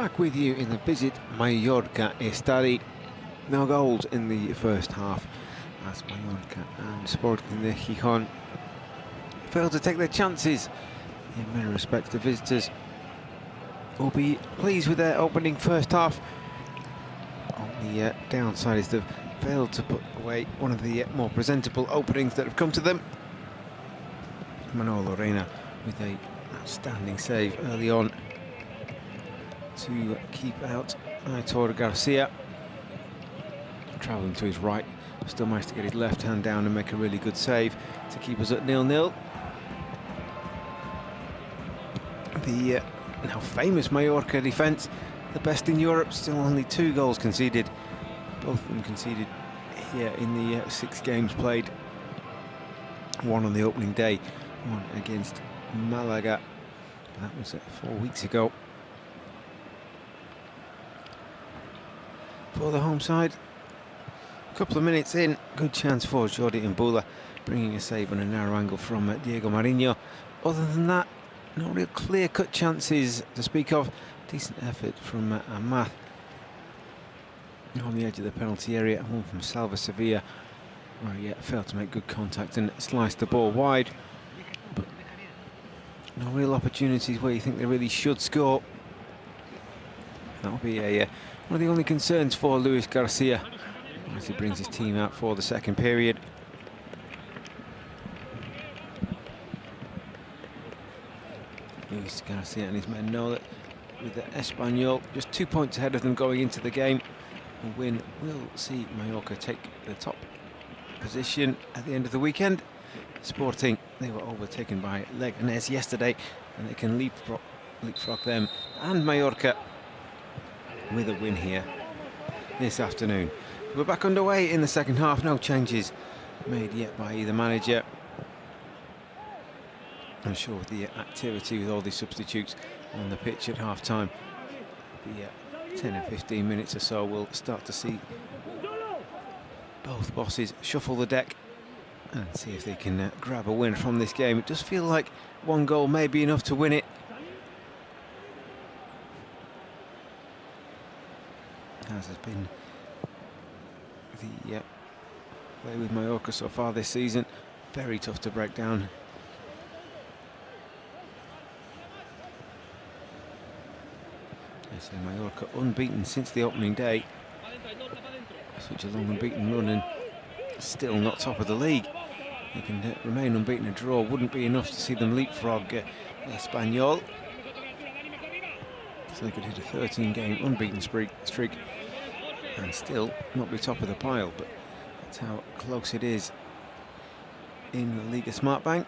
Back with you in the Visit Mallorca Estadi. No goals in the first half as Mallorca and Sporting de Gijón failed to take their chances. In many respects, the visitors will be pleased with their opening first half. On the downside is they've failed to put away one of the more presentable openings that have come to them. Manolo Reina with a outstanding save early on to keep out Aitor Garcia. Travelling to his right, still managed to get his left hand down and make a really good save to keep us at 0-0. The now famous Mallorca defence, the best in Europe, still only 2 goals conceded. Both of them conceded here in the 6 games played. One on the opening day, one against Malaga. That was 4 weeks ago. For the home side, a couple of minutes in, good chance for Jordi Mbula, bringing a save on a narrow angle from Diego Marinho. Other than that, no real clear-cut chances to speak of. Decent effort from Amath on the edge of the penalty area, and one from Salva Sevilla, where he failed to make good contact and sliced the ball wide. But no real opportunities where you think they really should score. That'll be one of the only concerns for Luis Garcia as he brings his team out for the second period. Luis Garcia and his men know that with the Espanyol just 2 points ahead of them going into the game, a win will see Mallorca take the top position at the end of the weekend. Sporting, they were overtaken by Leganés yesterday, and they can leapfrog them and Mallorca with a win here this afternoon. We're back underway in the second half. No changes made yet by either manager. I'm sure with the activity with all these substitutes on the pitch at half-time, the 10 or 15 minutes or so, we'll start to see both bosses shuffle the deck and see if they can grab a win from this game. It does feel like 1 goal may be enough to win it. As has been the way with Mallorca so far this season. Very tough to break down. So Mallorca unbeaten since the opening day. Such a long unbeaten run and still not top of the league. They can remain unbeaten. A draw wouldn't be enough to see them leapfrog Espanyol. So they could hit a 13-game unbeaten streak and still not be top of the pile, but that's how close it is in the Liga Smartbank.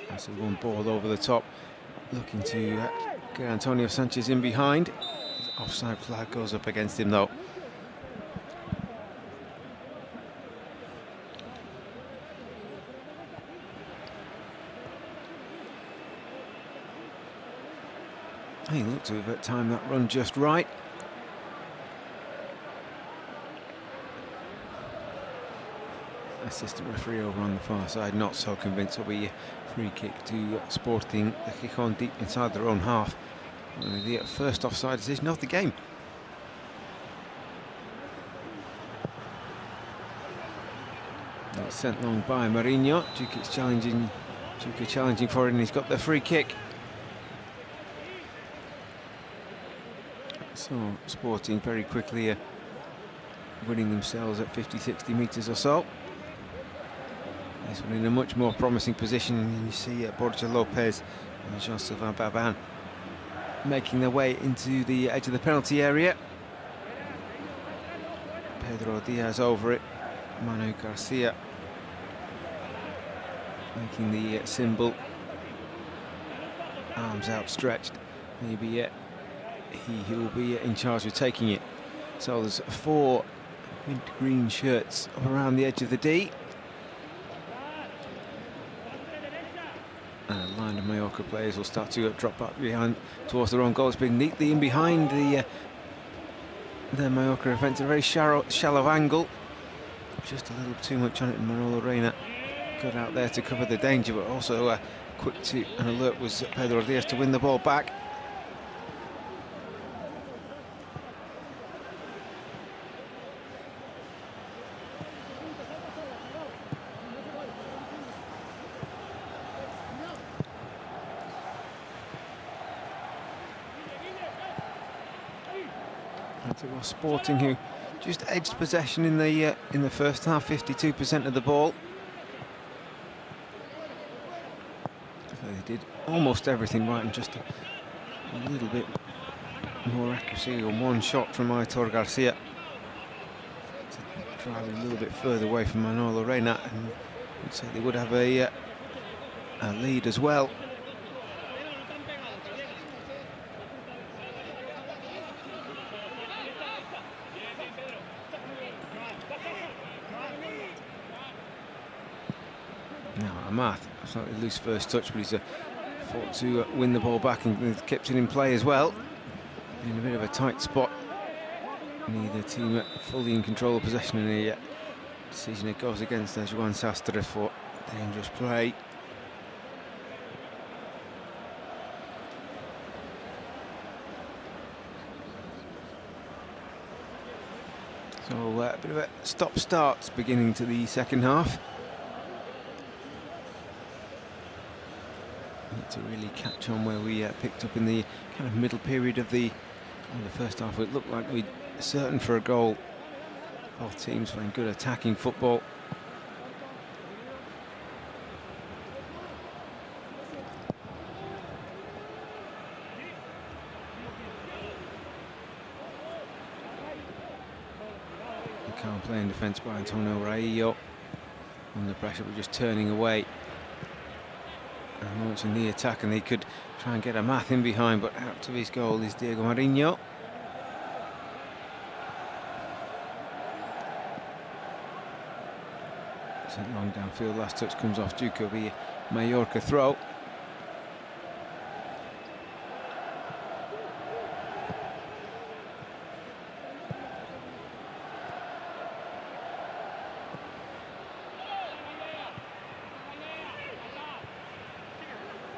That's one ball over the top, looking to get Antonio Sanchez in behind. His offside flag goes up against him though. He looked to have timed that run just right. Assistant referee over on the far side not so convinced. It'll be a free kick to Sporting de Gijón deep inside their own half. The first offside decision of the game. It's sent long by Marinho. Djukic challenging for it, and he's got the free kick. So Sporting very quickly winning themselves at 50-60 metres or so. This one in a much more promising position, and you see Borja Lopez and Jean-Sylvain Babin making their way into the edge of the penalty area. Pedro Diaz over it. Manu Garcia making the symbol. Arms outstretched. Maybe he will be in charge of taking it. So there's 4 mint green shirts up around the edge of the D. And a line of Mallorca players will start to drop back behind towards their own goal. It's been neatly in behind the Mallorca defence, a very shallow angle. Just a little too much on it, and Manolo Reina got out there to cover the danger, but also quick to and alert was Pedro Diaz to win the ball back. It was Sporting who just edged possession in the first half, 52% of the ball. So they did almost everything right, and just a little bit more accuracy on one shot from Aitor Garcia to drive a little bit further away from Manolo Reina, and I'd say they would have a lead as well. Math, slightly loose first touch, but he's fought to win the ball back and kept it in play as well. In a bit of a tight spot. Neither team fully in control of possession in a decision. It goes against Juan Sastre for dangerous play. So a bit of a stop-start beginning to the second half. To really catch on where we picked up in the kind of middle period of the first half. It looked like we'd certain for a goal. Both teams playing good attacking football. The calm play in defence by Antonio Raillo. Under pressure, but just turning away. And launching the attack, and they could try and get a Math in behind, but out to his goal is Diego Marinho. Sent long downfield, last touch comes off Duke of the Mallorca throw.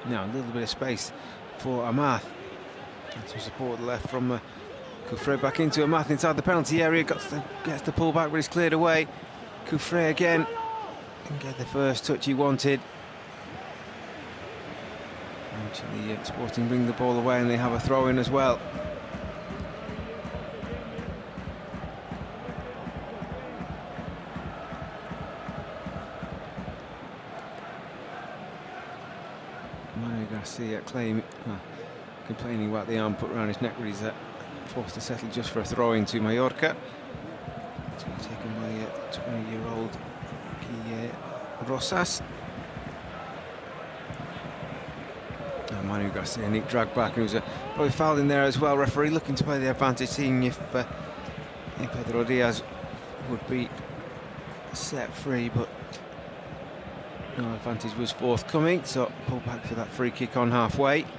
Now a little bit of space for Amath. And some support left from Koufre back into Amath inside the penalty area. Gets the pull back, but it's cleared away. Koufre again. Didn't get the first touch he wanted. Actually, Sporting bring the ball away, and they have a throw in as well. Garcia complaining about the arm put around his neck, but he's forced to settle just for a throw-in to Mallorca. It's going to be taken by 20-year-old Rosas. Manu Garcia, Nick dragged back, and he was probably fouled in there as well. Referee looking to play the advantage, seeing if Pedro Diaz would be set free, but no advantage was forthcoming, so pull back for that free kick on halfway. At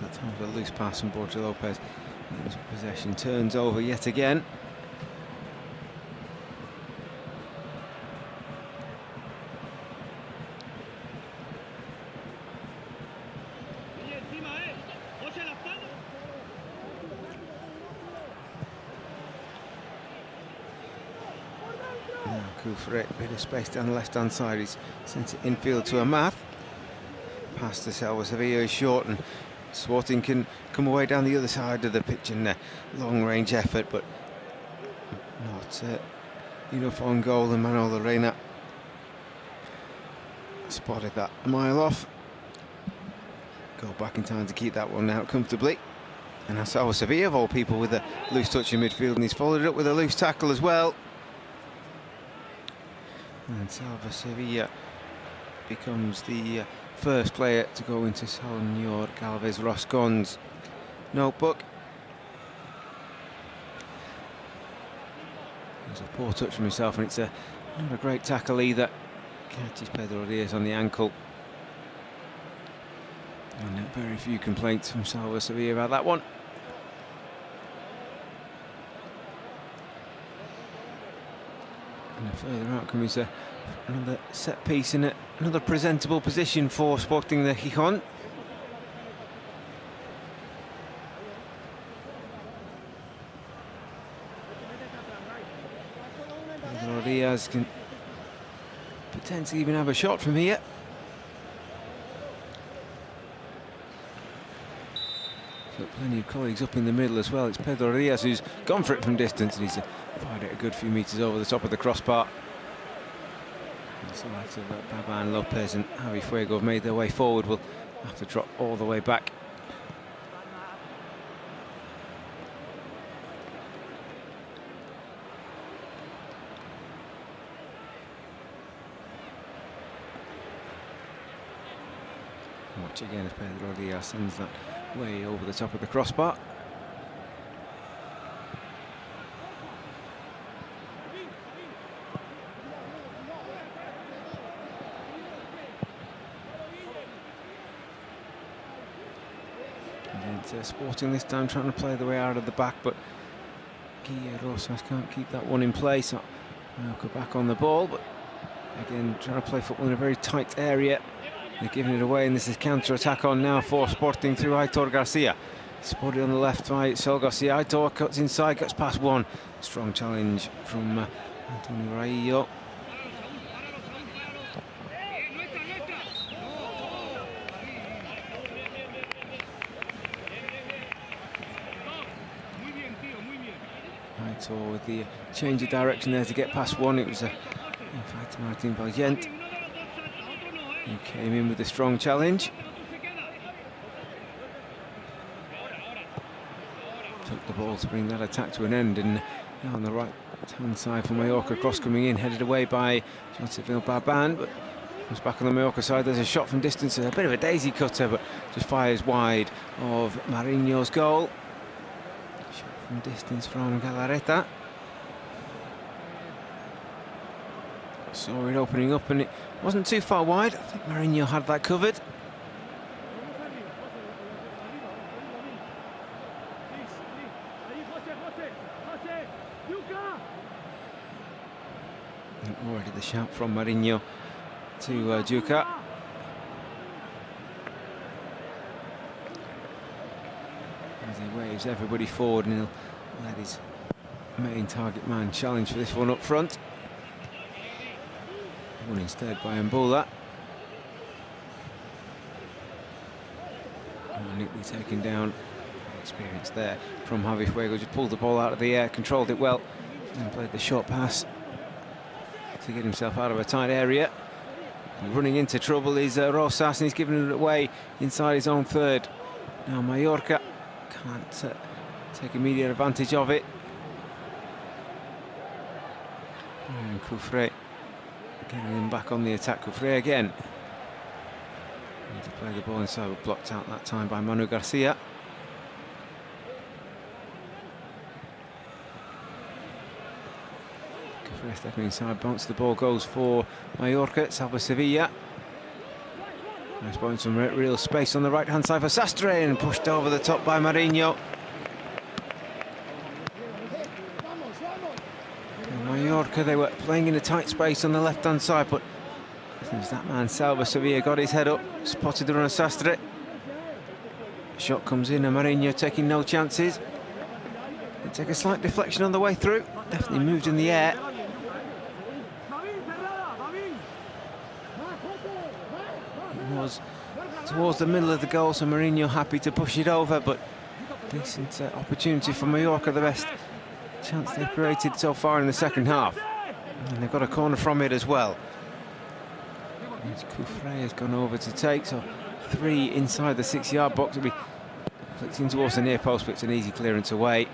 that time of a loose pass from Borja Lopez. Possession turns over yet again. Koufre, bit of space down the left-hand side. He's sent it infield to Amath. Pass to Salva Sevilla is short, and Sporting can come away down the other side of the pitch in a long-range effort, but not enough on goal. And Manolo Reina spotted that a mile off. Go back in time to keep that one out comfortably. And now Salva Sevilla, of all people, with a loose touch in midfield, and he's followed it up with a loose tackle as well. And Salva Sevilla becomes the first player to go into Senor Galvez Roscon's notebook. There's a poor touch from himself, and it's not a great tackle either. Catches Pedro Diaz on the ankle. And very few complaints from Salva Sevilla about that one. And a further outcome is another set piece in another presentable position for Sporting de Gijón. Pedro Diaz can potentially even have a shot from here. Got plenty of colleagues up in the middle as well. It's Pedro Diaz who's gone for it from distance, and he's fired it a good few metres over the top of the crossbar. And so that's Baban Lopez and Javi Fuego have made their way forward. Will have to drop all the way back. Watch again as Pedro Diaz sends that way over the top of the crossbar. And Sporting this time trying to play the way out of the back, but Guille Rosas can't keep that one in place. So Mallorca back on the ball, but again trying to play football in a very tight area. They're giving it away, and this is counter-attack on now for Sporting through Aitor Garcia. Spotted on the left by Sol Garcia. Aitor cuts inside, gets past one. Strong challenge from Antonio Raillo. Aitor with the change of direction there to get past one. It was in fact Martin Valiente who came in with a strong challenge. Took the ball to bring that attack to an end, and now on the right hand side for Mallorca, cross coming in, headed away by Johnson Baban, but comes back on the Mallorca side. There's a shot from distance, a bit of a daisy cutter, but just fires wide of Marinho's goal. Shot from distance from Galarreta. Saw it opening up, and it wasn't too far wide. I think Marinho had that covered. And already the shout from Marinho to Juka. As he waves everybody forward, and he'll let his main target man challenge for this one up front. Won instead by Angola. Neatly taken down. Experience there from Javi Fuego. Just pulled the ball out of the air, controlled it well, and played the short pass to get himself out of a tight area. And running into trouble is Rosas, and he's giving it away inside his own third. Now Mallorca can't take immediate advantage of it. And Coufret getting him back on the attack. Coufret again. Need to play the ball inside, but blocked out that time by Manu Garcia. Coufret stepping inside, bounce, the ball goes for Mallorca. Salva Sevilla. Nice ball in some real space on the right hand side for Sastre, and pushed over the top by Marinho. Mallorca, they were playing in a tight space on the left hand side, but as that man Salva Sevilla got his head up, spotted the runner Sastre. Shot comes in, and Marinho taking no chances. They take a slight deflection on the way through, definitely moved in the air. It was towards the middle of the goal, so Marinho happy to push it over, but decent opportunity for Mallorca, the best chance they've created so far in the second half, and they've got a corner from it as well. Coufret has gone over to take, so 3 inside the 6-yard box. It'll be flicked in towards the near post, but it's an easy clearance away.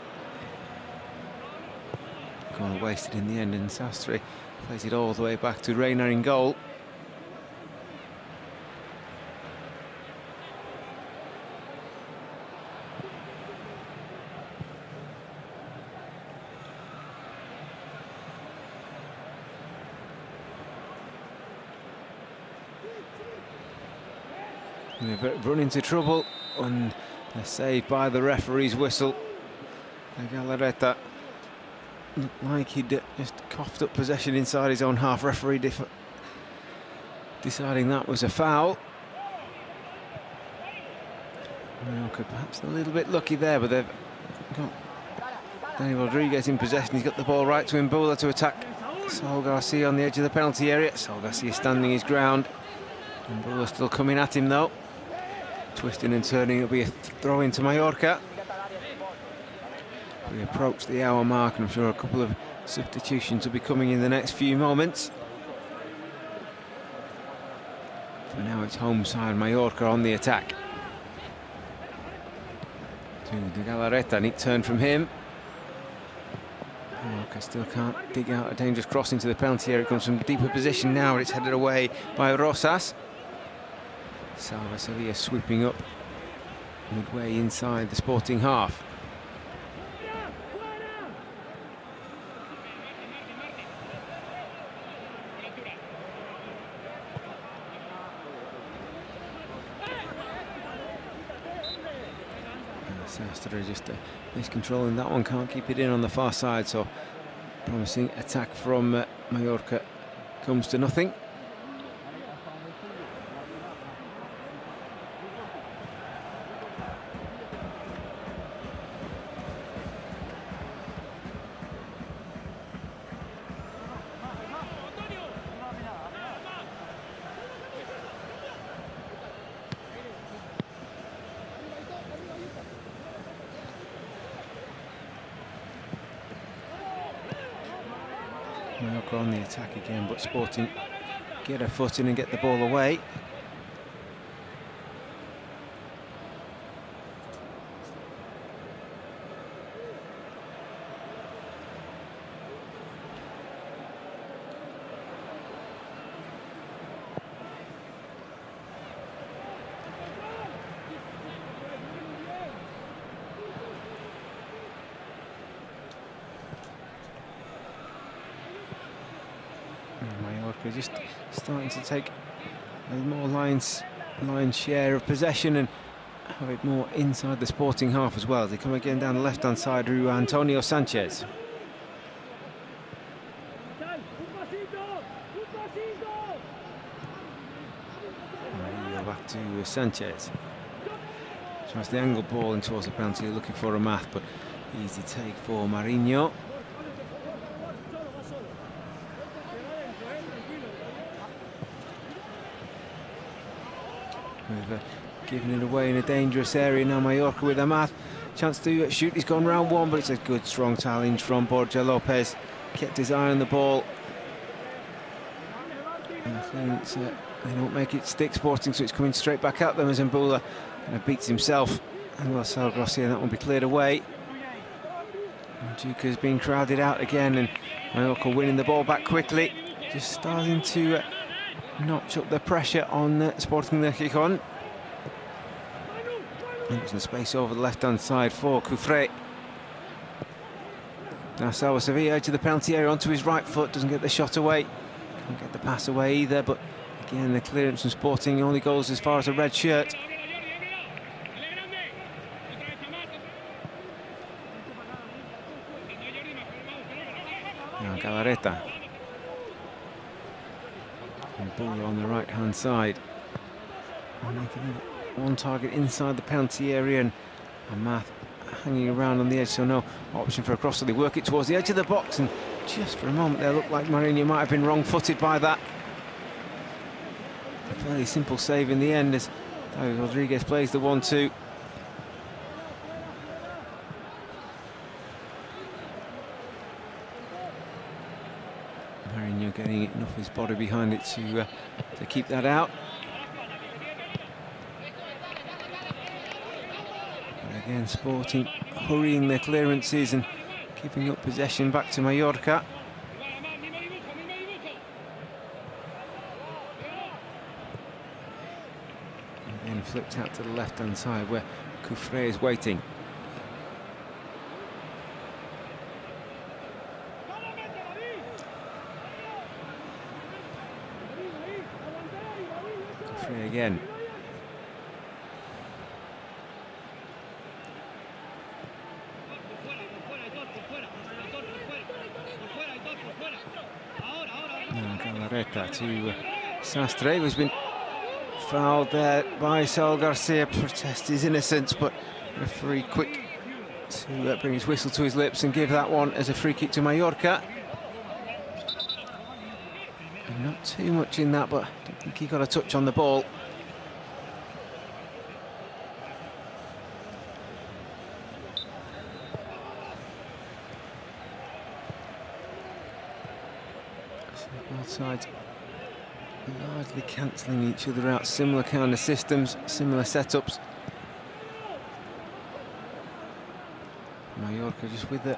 Corner wasted in the end, and Sastre plays it all the way back to Reina in goal. They've run into trouble, and they're saved by the referee's whistle. Galarreta looked like he'd just coughed up possession inside his own half. Referee deciding that was a foul. Mallorca perhaps a little bit lucky there, but they've got Danny Rodriguez in possession. He's got the ball right to Mbula to attack Saul Garcia on the edge of the penalty area. Saul Garcia standing his ground. Mbula still coming at him though. Twisting and turning, it'll be a throw into Mallorca. We approach the hour mark, and I'm sure a couple of substitutions will be coming in the next few moments. For now, it's home side Mallorca on the attack. To De Galarreta, neat turn from him. Mallorca still can't dig out a dangerous cross into the penalty area. It comes from deeper position now, and it's headed away by Rosas. Salva Sevilla sweeping up midway inside the Sporting half. Sastre just miscontrolling that one, can't keep it in on the far side, so promising attack from Mallorca comes to nothing. Mallorca on the attack again, but Sporting get a foot in and get the ball away. Mallorca just starting to take a more lion's share of possession and have it more inside the Sporting half as well. They come again down the left-hand side to Antonio Sanchez. Back to Sanchez. Tries the angle ball in towards the penalty, looking for a Math, but easy take for Marinho. We've given it away in a dangerous area now. Mallorca with Amath, chance to shoot. He's gone round one, but it's a good strong challenge from Borja Lopez. Kept his eye on the ball. And the clearance, they don't make it stick, Sporting, so it's coming straight back at them as Mbula and beats himself. And well, Sal Grossi, and that will be cleared away. Duca's been crowded out again, and Mallorca winning the ball back quickly. Just starting to notch up the pressure on Sporting de Gijón. There's the space over the left-hand side for Cufré. Now Salva Sevilla edge of the penalty area onto his right foot, doesn't get the shot away. Can't get the pass away either, but again the clearance from Sporting only goes as far as a red shirt. Now Galarreta. And Bulla on the right-hand side. One target inside the penalty area, and Math hanging around on the edge, so no option for a cross, so they work it towards the edge of the box, and just for a moment there looked like Marinho might have been wrong-footed by that. A fairly simple save in the end as Rodriguez plays the 1-2. Marinho getting enough of his body behind it to keep that out. But again, Sporting hurrying their clearances and keeping up possession back to Mallorca. And then flipped out to the left-hand side where Cufré is waiting. Cufré again. Now Galarreta to Sastre, who's been fouled there by Saul Garcia. Protests his innocence, but referee quick to bring his whistle to his lips and give that one as a free kick to Mallorca. Not too much in that, but I don't think he got a touch on the ball. So both sides largely cancelling each other out. Similar kind of systems, similar setups. Mallorca just with the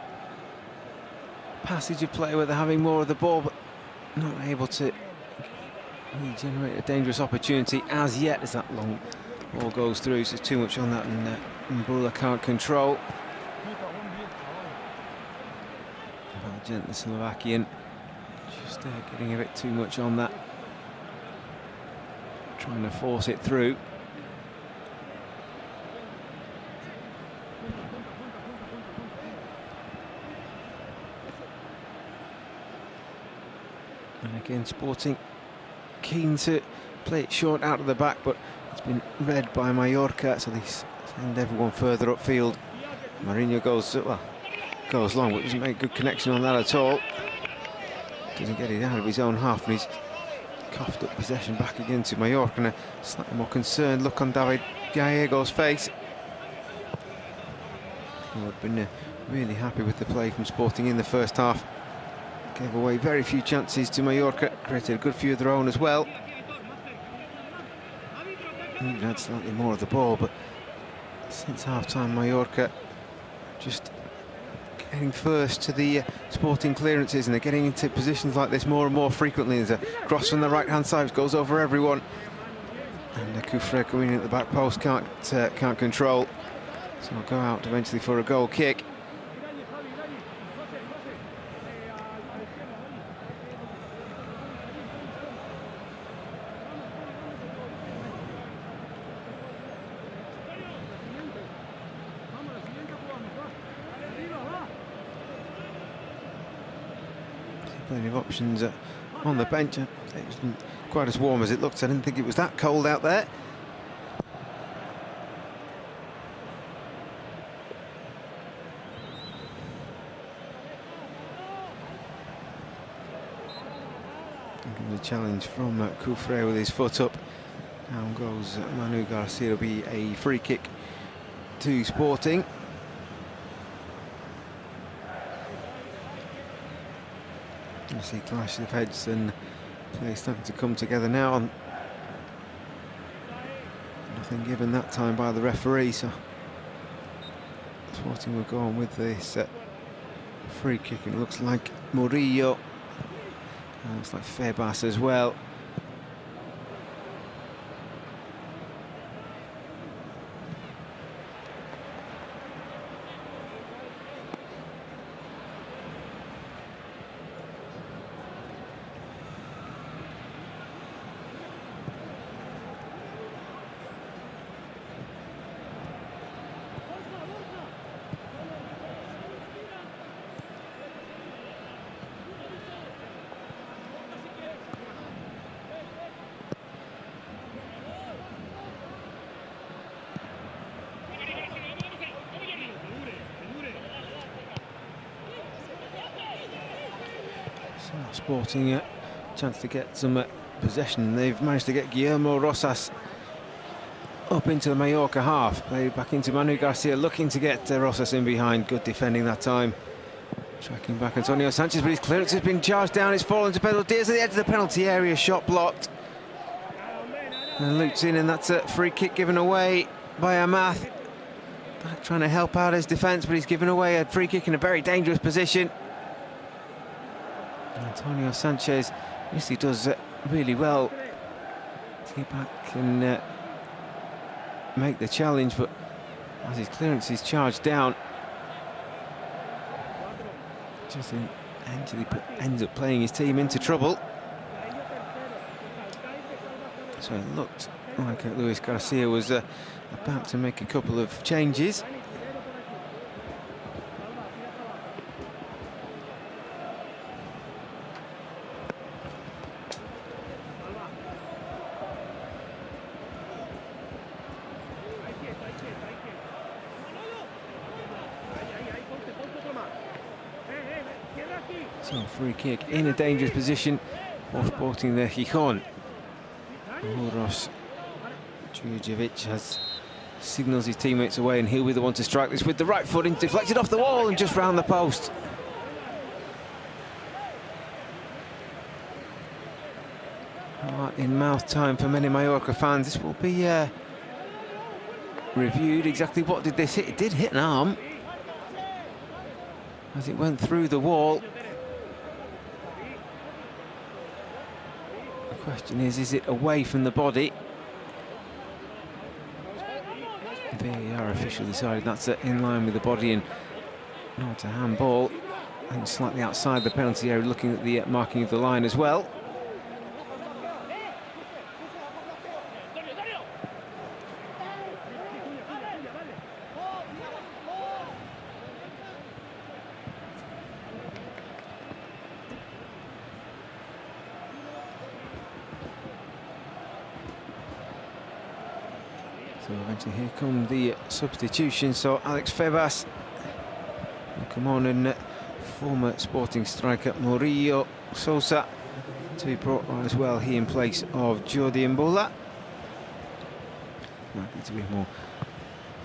passage of play where they're having more of the ball, but not able to really generate a dangerous opportunity as yet as that long ball goes through. So there's too much on that, and Mbula can't control. Gently Slovakian, just getting a bit too much on that, trying to force it through. And again, Sporting keen to play it short out of the back, but it's been read by Mallorca, so they send everyone further upfield. Mourinho goes long, but doesn't make a good connection on that at all. Doesn't get it out of his own half, and he's coughed up possession back again to Mallorca, and a slightly more concerned look on David Gallego's face. Who had been really happy with the play from Sporting in the first half. Gave away very few chances to Mallorca, created a good few of their own as well. Even had slightly more of the ball, but since half-time Mallorca just getting first to the Sporting clearances, and they're getting into positions like this more and more frequently. There's a cross from the right-hand side which goes over everyone, and Koufre coming in at the back post can't control, so we'll go out eventually for a goal kick. Plenty of options on the bench. It wasn't quite as warm as it looked. I didn't think it was that cold out there. The challenge from Koufre with his foot up. Down goes Manu Garcia. It'll be a free kick to Sporting. You see clash of heads and play starting to come together now. And nothing given that time by the referee, so Sporting will go on with this free kick. It looks like Murillo. And looks like Febas as well. Sporting a chance to get some possession. They've managed to get Guillermo Rosas up into the Mallorca half. Played back into Manu Garcia, looking to get Rosas in behind. Good defending that time. Tracking back Antonio Sanchez, but his clearance has been charged down. It's fallen to Pedro Diaz at the edge of the penalty area. Shot blocked. And loops in, and that's a free kick given away by Amath. Back trying to help out his defence, but he's given away a free kick in a very dangerous position. Antonio Sanchez really does really well to get back and make the challenge, but as his clearance is charged down, just ends up playing his team into trouble. So it looked like Luis Garcia was about to make a couple of changes. So free kick in a dangerous position for Sporting the Gijón. Uros Djurjevic has signals his teammates away, and he'll be the one to strike this with the right foot, and deflected off the wall and just round the post. In mouth time for many Mallorca fans. This will be reviewed. Exactly what did this hit? It did hit an arm as it went through the wall. The question is it away from the body? VAR official decided that's in line with the body and not a handball. I think slightly outside the penalty area, looking at the marking of the line as well. So eventually here come the substitutions. So Alex Febas will come on, and former Sporting striker Murillo Sousa to be brought on as well, he in place of Jordi Mboula. Likely to be a more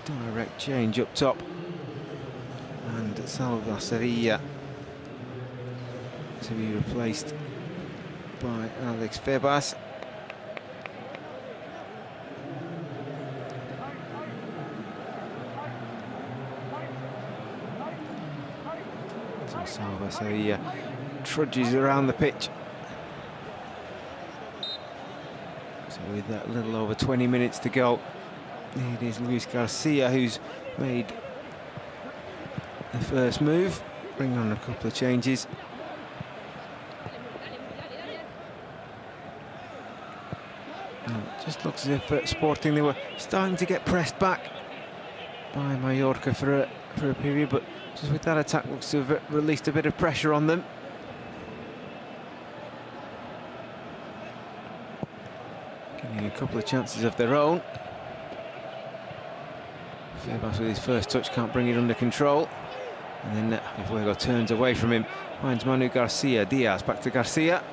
direct change up top. And Salva Sevilla to be replaced by Alex Febas. Salva Sevilla trudges around the pitch. So with that little over 20 minutes to go, it is Luis Garcia who's made the first move, bringing on a couple of changes. And it just looks as if at Sporting they were starting to get pressed back by Mallorca for a period, but just with that attack looks to have released a bit of pressure on them. Getting a couple of chances of their own. Febas with his first touch can't bring it under control. And then Fuego turns away from him, finds Manu Garcia. Diaz back to Garcia.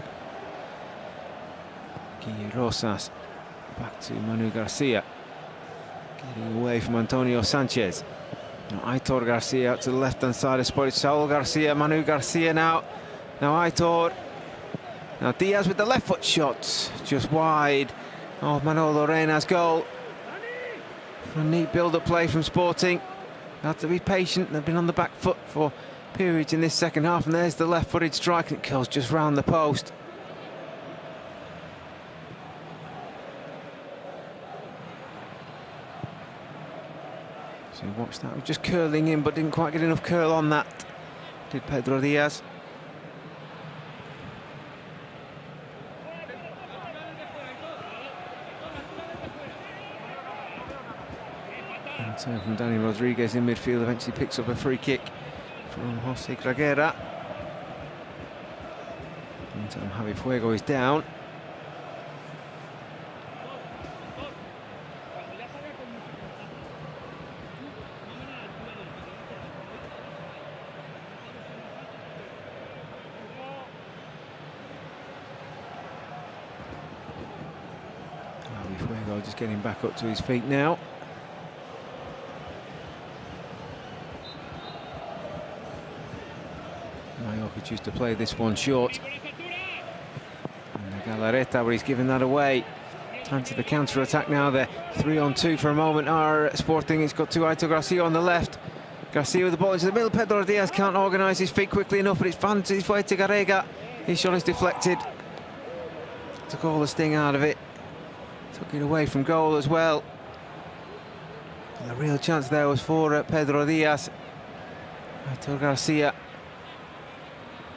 Guille Rosas back to Manu Garcia. Getting away from Antonio Sanchez. Now Aitor Garcia out to the left-hand side of Sport. Saul Garcia, Manu Garcia now. Now Aitor. Now Diaz with the left foot shot, just wide of Manolo Reina's goal. A neat build-up play from Sporting. They have to be patient. They've been on the back foot for periods in this second half, and there's the left-footed strike, and it goes just round the post. So watch that, just curling in, but didn't quite get enough curl on that, did Pedro Diaz. And turn from Dani Rodriguez in midfield, eventually picks up a free kick from Jose Gragera. Meantime, Javi Fuego is down. Just getting back up to his feet now. Mallorca choose to play this one short. And the Galarreta, but he's given that away. Time to the counter-attack now. They're 3-on-2 for a moment. Our Sporting, it's got to Aitor Garcia on the left. Garcia with the ball into the middle. Pedro Diaz can't organise his feet quickly enough, but it's found his way to Garrega. His shot is deflected. Took all the sting out of it. Took it away from goal as well. And the real chance there was for Pedro Diaz. Aitor Garcia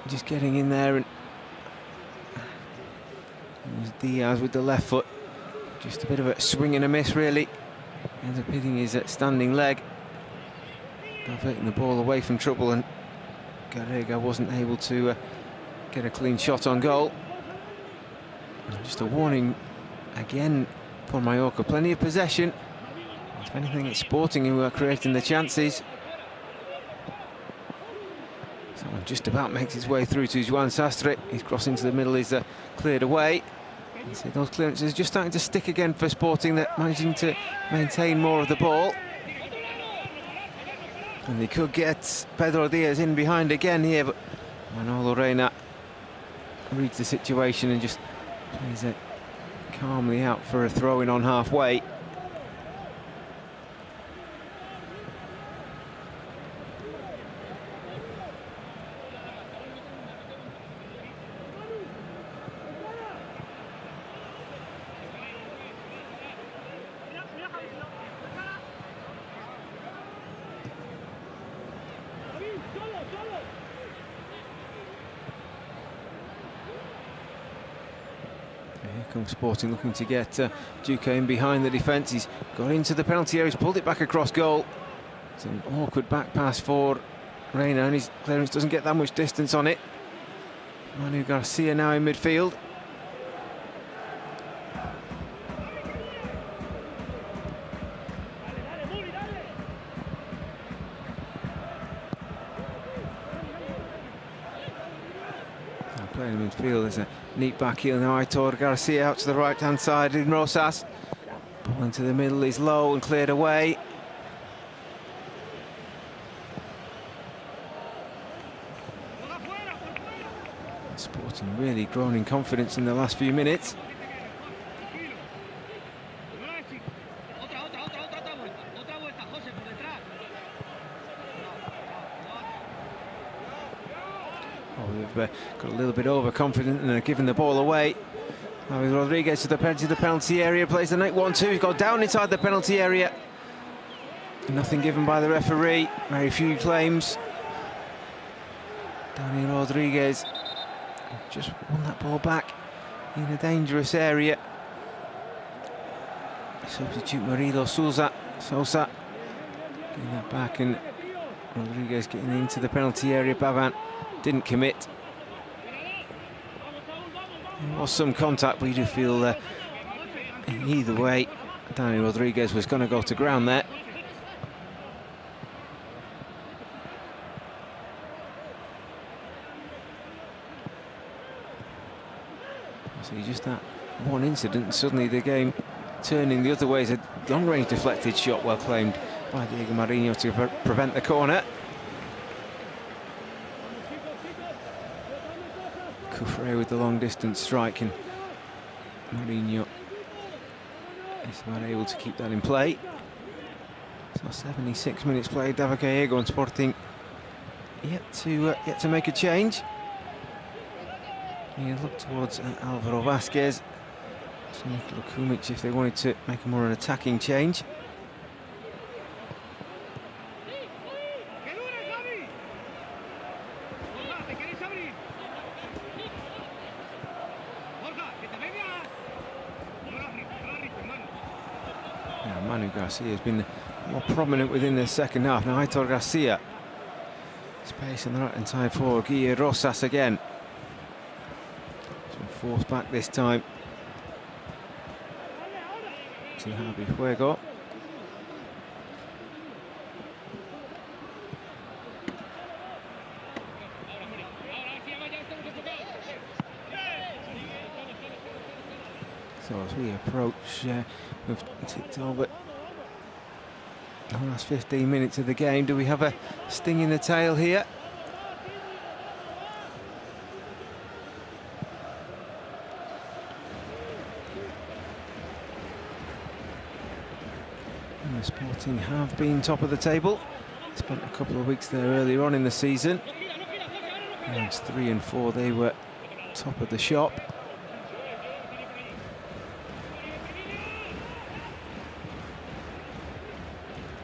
just getting in there, and it was Diaz with the left foot. Just a bit of a swing and a miss, really. Ends up hitting his standing leg, diverting the ball away from trouble, and Garrega wasn't able to get a clean shot on goal. And just a warning again for Mallorca. Plenty of possession. If anything, it's Sporting who are creating the chances. So just about makes his way through to Juan Sastre. He's crossing to the middle, he's cleared away. So those clearances just starting to stick again for Sporting. They're managing to maintain more of the ball. And they could get Pedro Diaz in behind again here, but Manolo Reina reads the situation and just plays it calmly out for a throw-in on halfway. Sporting looking to get Duque in behind the defence. He's got into the penalty area, he's pulled it back across goal. It's an awkward back pass for Reina, and his clearance doesn't get that much distance on it. Manu Garcia now in midfield. Playing in midfield, there's a neat back heel now. Aitor Garcia out to the right hand side in Rosas. Ball into the middle is low and cleared away. Sporting really grown in confidence in the last few minutes. Got a little bit overconfident and giving the ball away. Now with Rodriguez to the penalty area, plays the night 1-2. He's got down inside the penalty area. Nothing given by the referee. Very few claims. Dani Rodriguez just won that ball back in a dangerous area. Substitute Murilo Sosa getting that back, and Rodriguez getting into the penalty area. Bavan didn't commit. There was some contact, but you do feel either way Dani Rodriguez was going to go to ground there. So just that one incident, and suddenly the game turning the other way. Is a long-range deflected shot, well claimed by Diego Marinho to prevent the corner. Kufre with the long-distance strike, and Marinho is not able to keep that in play. So 76 minutes played. David Gallego and Sporting yet to make a change. You look towards Alvaro Vasquez, so Nikola Kumic if they wanted to make a more an attacking change. Now Manu Garcia has been more prominent within the second half. Now Aitor Garcia, space on the right hand side for Guille Rosas again. Forced back this time to Javi Fuego. So as we approach, we've ticked over the last 15 minutes of the game. Do we have a sting in the tail here? Sporting have been top of the table. Spent a couple of weeks there earlier on in the season. Rounds 3 and 4, they were top of the shop.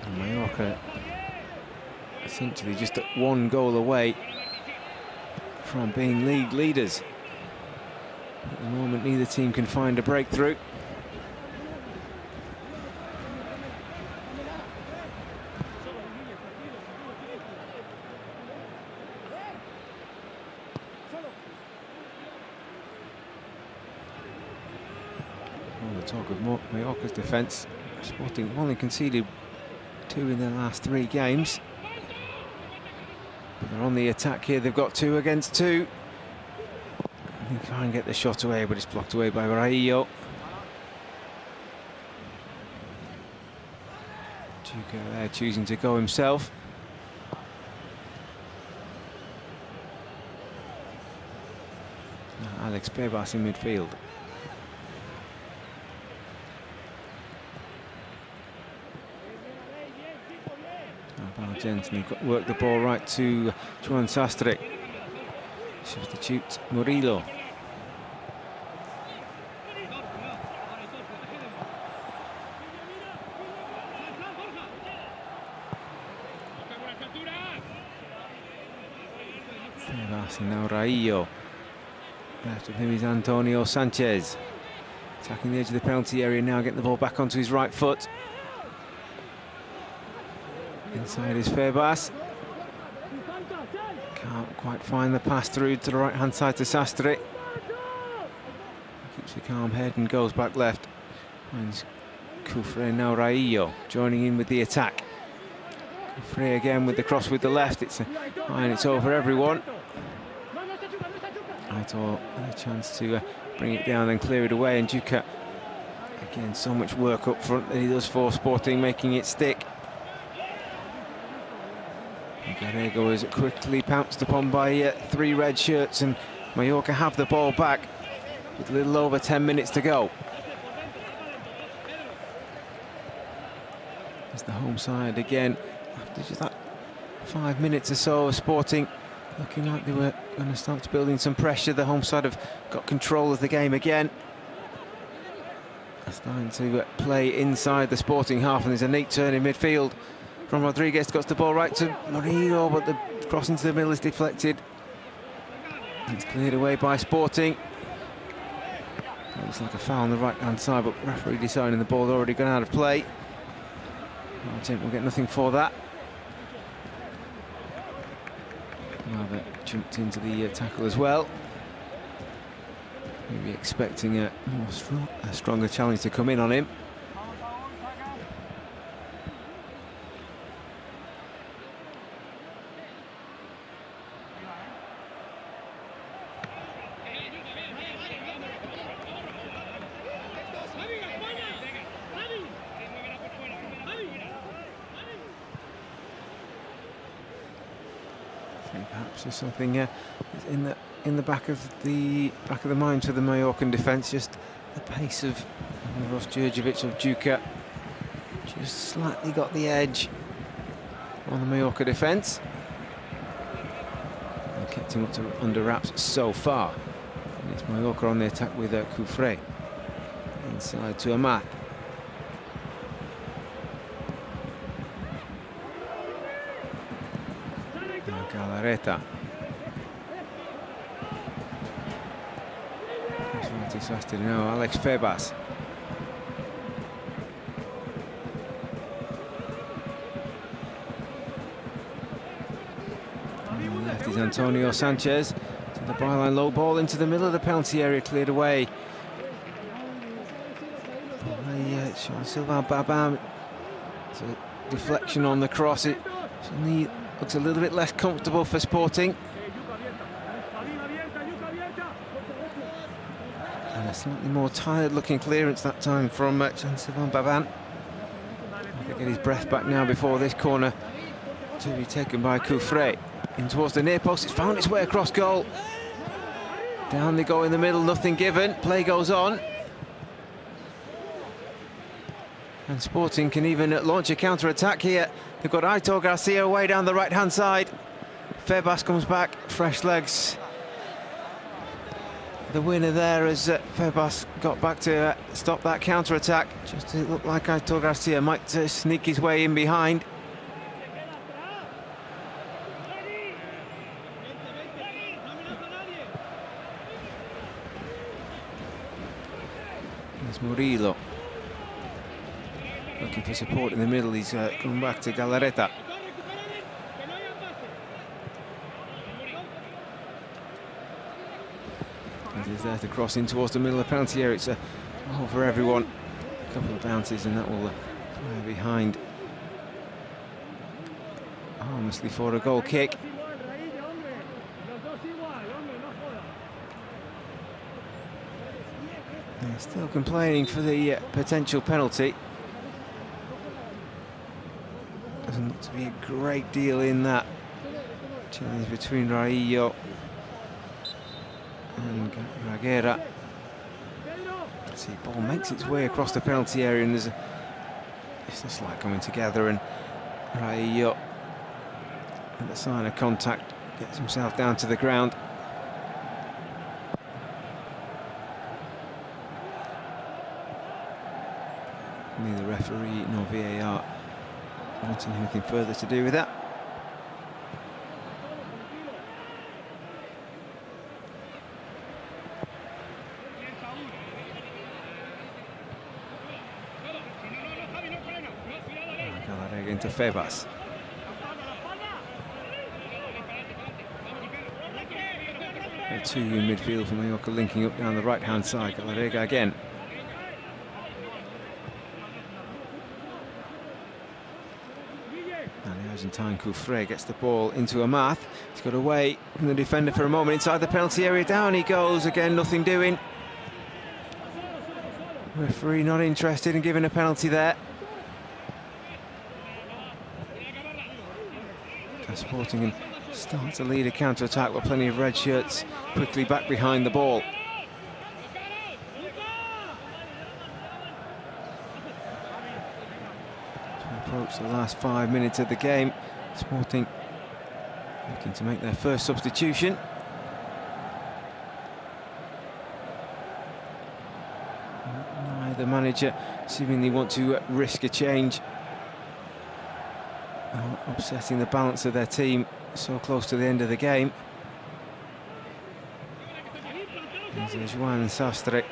And Mallorca essentially just at one goal away from being league leaders. At the moment, neither team can find a breakthrough. Talk of Mallorca's defence. Sporting have only conceded 2 in their last 3 games. They're on the attack here. They've got 2 against 2. They try and get the shot away, but it's blocked away by Raillo. Juka there choosing to go himself. Now Alex Pebas in midfield. Gently work the ball right to Juan Sastre. Substitute Murillo. Passing now Raillo. Left of him is Antonio Sanchez. Attacking the edge of the penalty area now, getting the ball back onto his right foot. Inside is Febas. Can't quite find the pass through to the right hand side to Sastre. Keeps a calm head and goes back left. Finds Koufre, now Raillo joining in with the attack. Koufre again with the cross with the left. It's over everyone. Aitor a chance to bring it down and clear it away, and Juka again, so much work up front that he does for Sporting, making it stick. Gallego is quickly pounced upon by 3 red shirts, and Mallorca have the ball back with a little over 10 minutes to go. It's the home side again after just that 5 minutes or so of Sporting looking like they were going to start building some pressure. The home side have got control of the game again. They're starting to play inside the Sporting half, and there's a neat turn in midfield from Rodriguez. Got the ball right to Murillo, but the cross into the middle is deflected. It's cleared away by Sporting. It looks like a foul on the right hand side, but referee deciding the ball had already gone out of play. Martin will get nothing for that. Rather jumped into the tackle as well. Maybe expecting a stronger challenge to come in on him. Perhaps there's something in the back of the mind for the Mallorcan defence. Just the pace of Milos Djurdjevic of Juka just slightly got the edge on the Mallorca defence. They kept him under wraps so far. And it's Mallorca on the attack with Koufre inside to Amat. Galarreta. Now Alex Febas. On the left is Antonio Sanchez. To the byline, low ball into the middle of the penalty area, cleared away by Jean-Sylvain Babin. It's a deflection on the cross. It suddenly looks a little bit less comfortable for Sporting. And a slightly more tired-looking clearance that time from Jean-Sylvain Babin. He'll get his breath back now before this corner to be taken by Koufre. In towards the near post, it's found its way across goal. Down they go in the middle, nothing given. Play goes on. And Sporting can even launch a counter-attack here. They've got Aitor Garcia way down the right-hand side. Febas comes back, fresh legs. The winner there as Febas got back to stop that counter-attack. Just it looked like Aitor Garcia might sneak his way in behind. There's Murillo. Looking for support in the middle. He's gone back to Galarreta. He's there to cross in towards the middle of the penalty area. It's a hole for everyone. A couple of bounces and that will fire behind. Harmlessly for a goal kick. They're still complaining for the potential penalty. Doesn't look to be a great deal in that challenge between Raillo and Raguera. See, ball makes its way across the penalty area, and it's a slight coming together, and Raillo, at the sign of contact, gets himself down to the ground. Neither referee nor VAR wanting anything further to do with that. Into Febas. Two in midfield for Mallorca, linking up down the right-hand side. Galarrega again. And the Argentine Coufret gets the ball into Amath. He's got away from the defender for a moment inside the penalty area. Down he goes again, nothing doing. Referee not interested in giving a penalty there. Sporting and start to lead a counter-attack with plenty of red shirts quickly back behind the ball. To approach the last 5 minutes of the game, Sporting looking to make their first substitution. Neither manager seemingly want to risk a change, upsetting the balance of their team so close to the end of the game. There's Juan Sastre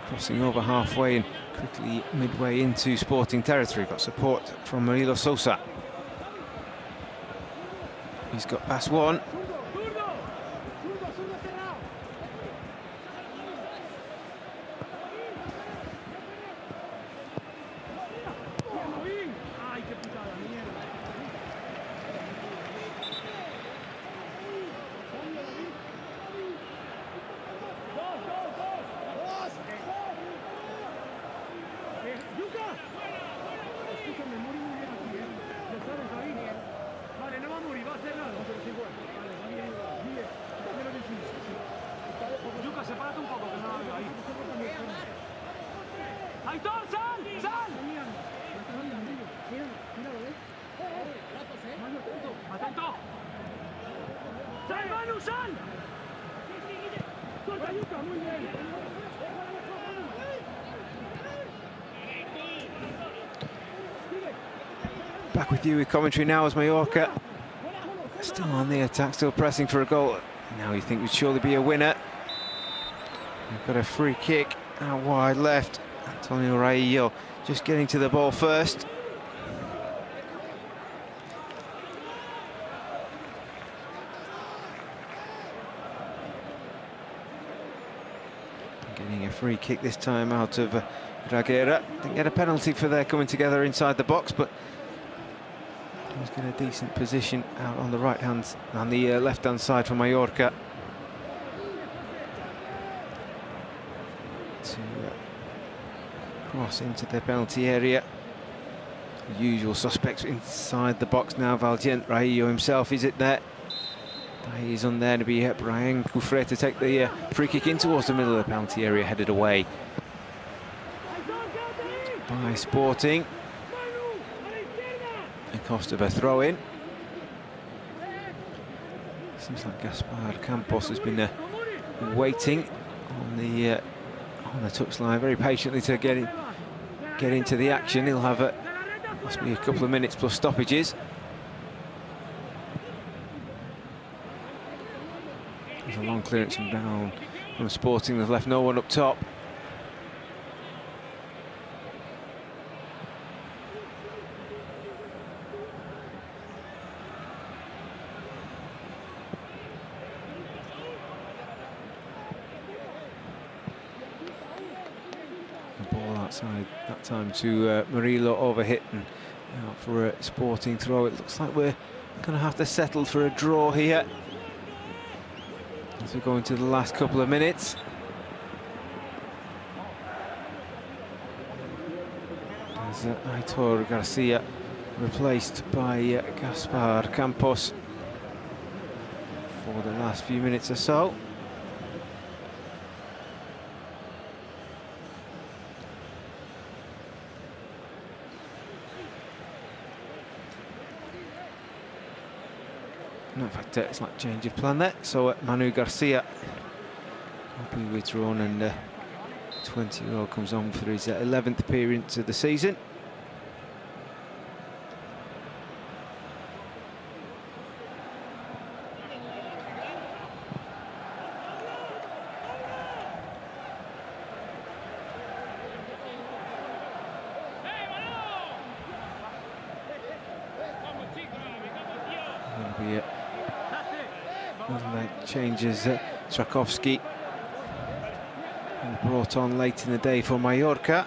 crossing over halfway and quickly midway into Sporting territory. Got support from Murilo Sosa. He's got past one. Back with you with commentary now as Mallorca still on the attack, still pressing for a goal. Now you think would surely be a winner. They've got a free kick out wide left. Antonio Raillo just getting to the ball first. Getting a free kick this time out of Raguera. Didn't get a penalty for their coming together inside the box, but he's got a decent position out on the right hand, on the left hand side for Mallorca to cross into the penalty area. The usual suspects inside the box now. Valdient, Raillo himself is it there. He's on there to be Brian Coufret to take the free kick in towards the middle of the penalty area, headed away by Sporting. The cost of a throw-in. Seems like Gaspar Campos has been waiting on the touchline very patiently to get into the action. He'll have must be a couple of minutes plus stoppages. There's a long clearance from down from Sporting. They've left no one up top. Outside that time to Murilo, overhit and out for a Sporting throw. It looks like we're going to have to settle for a draw here as we go into the last couple of minutes. as Aitor Garcia replaced by Gaspar Campos for the last few minutes or so. No, in fact, it's like change of plan there. So Manu Garcia will be withdrawn, and 20-year-old comes on for his 11th appearance of the season. Changes Trakowski, brought on late in the day for Mallorca.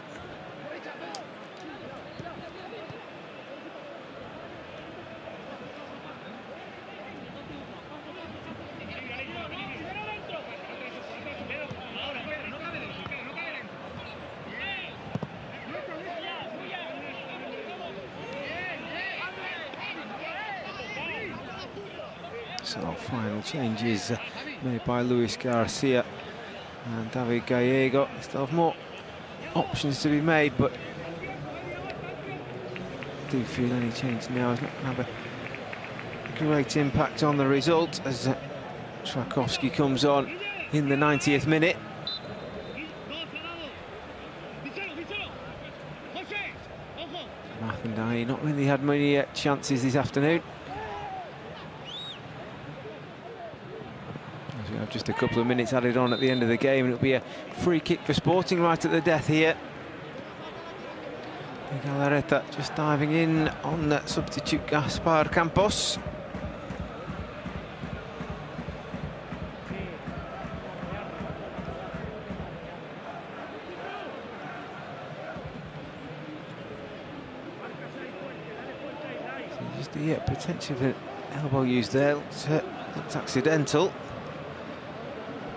So final changes made by Luis Garcia and David Gallego. Still have more options to be made, but I do feel any change now is not going to have a great impact on the result, as Trakowski comes on in the 90th minute. Martin not really had many chances this afternoon. Just a couple of minutes added on at the end of the game, and it'll be a free kick for Sporting right at the death here. Galarreta just diving in on that substitute Gaspar Campos. So just the potential of an elbow used there, looked accidental.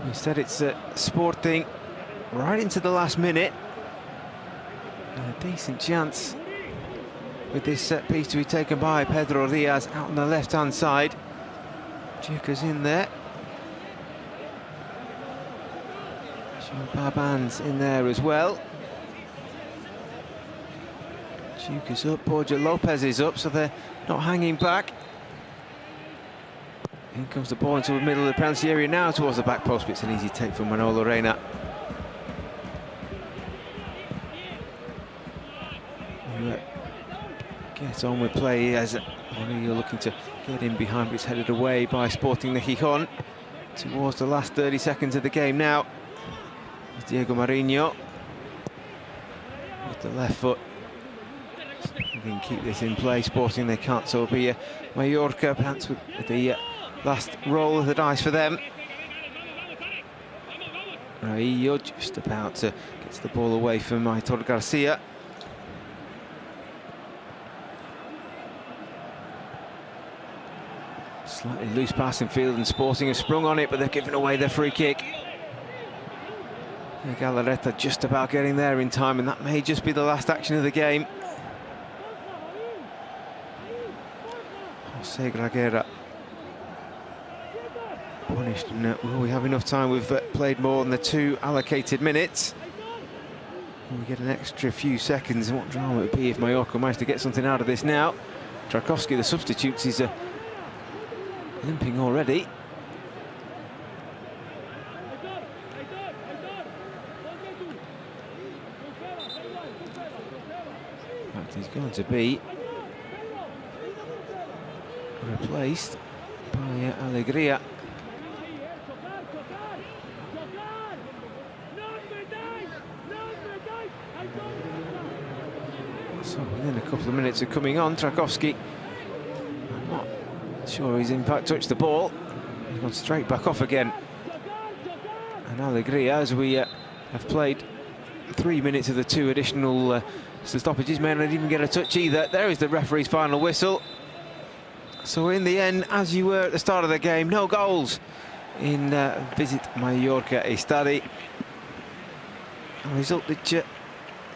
Instead, it's Sporting right into the last minute. And a decent chance with this set piece to be taken by Pedro Diaz out on the left-hand side. Juka's in there. Baban's in there as well. Juka's up, Borja Lopez is up, so they're not hanging back. In comes the ball into the middle of the penalty area now towards the back post, but it's an easy take from Manolo Reina. Gets on with play as Murillo looking to get in behind, but it's headed away by Sporting de Gijón towards the last 30 seconds of the game now. It's Diego Marinho with the left foot. They can keep this in play. Sporting they can't, so it'll be Mallorca perhaps with the last roll of the dice for them. Raillo just about to get the ball away from Aitor Garcia. Slightly loose passing field, and Sporting have sprung on it, but they've given away their free kick. Galarreta just about getting there in time, and that may just be the last action of the game. Jose Graguera punished, and will we have enough time? We've played more than the 2 allocated minutes. We get an extra few seconds. What drama it would be if Mallorca managed to get something out of this now. Trakowski, the substitutes, is limping already. In fact, he's going to be replaced by Alegria. So within a couple of minutes of coming on, Trakowski, I'm not sure his impact touched the ball. He's gone straight back off again. And Alegria, as we have played 3 minutes of the 2 additional stoppages, may not even get a touch either. There is the referee's final whistle. So in the end, as you were at the start of the game, no goals in Visit Mallorca Estadi. A result that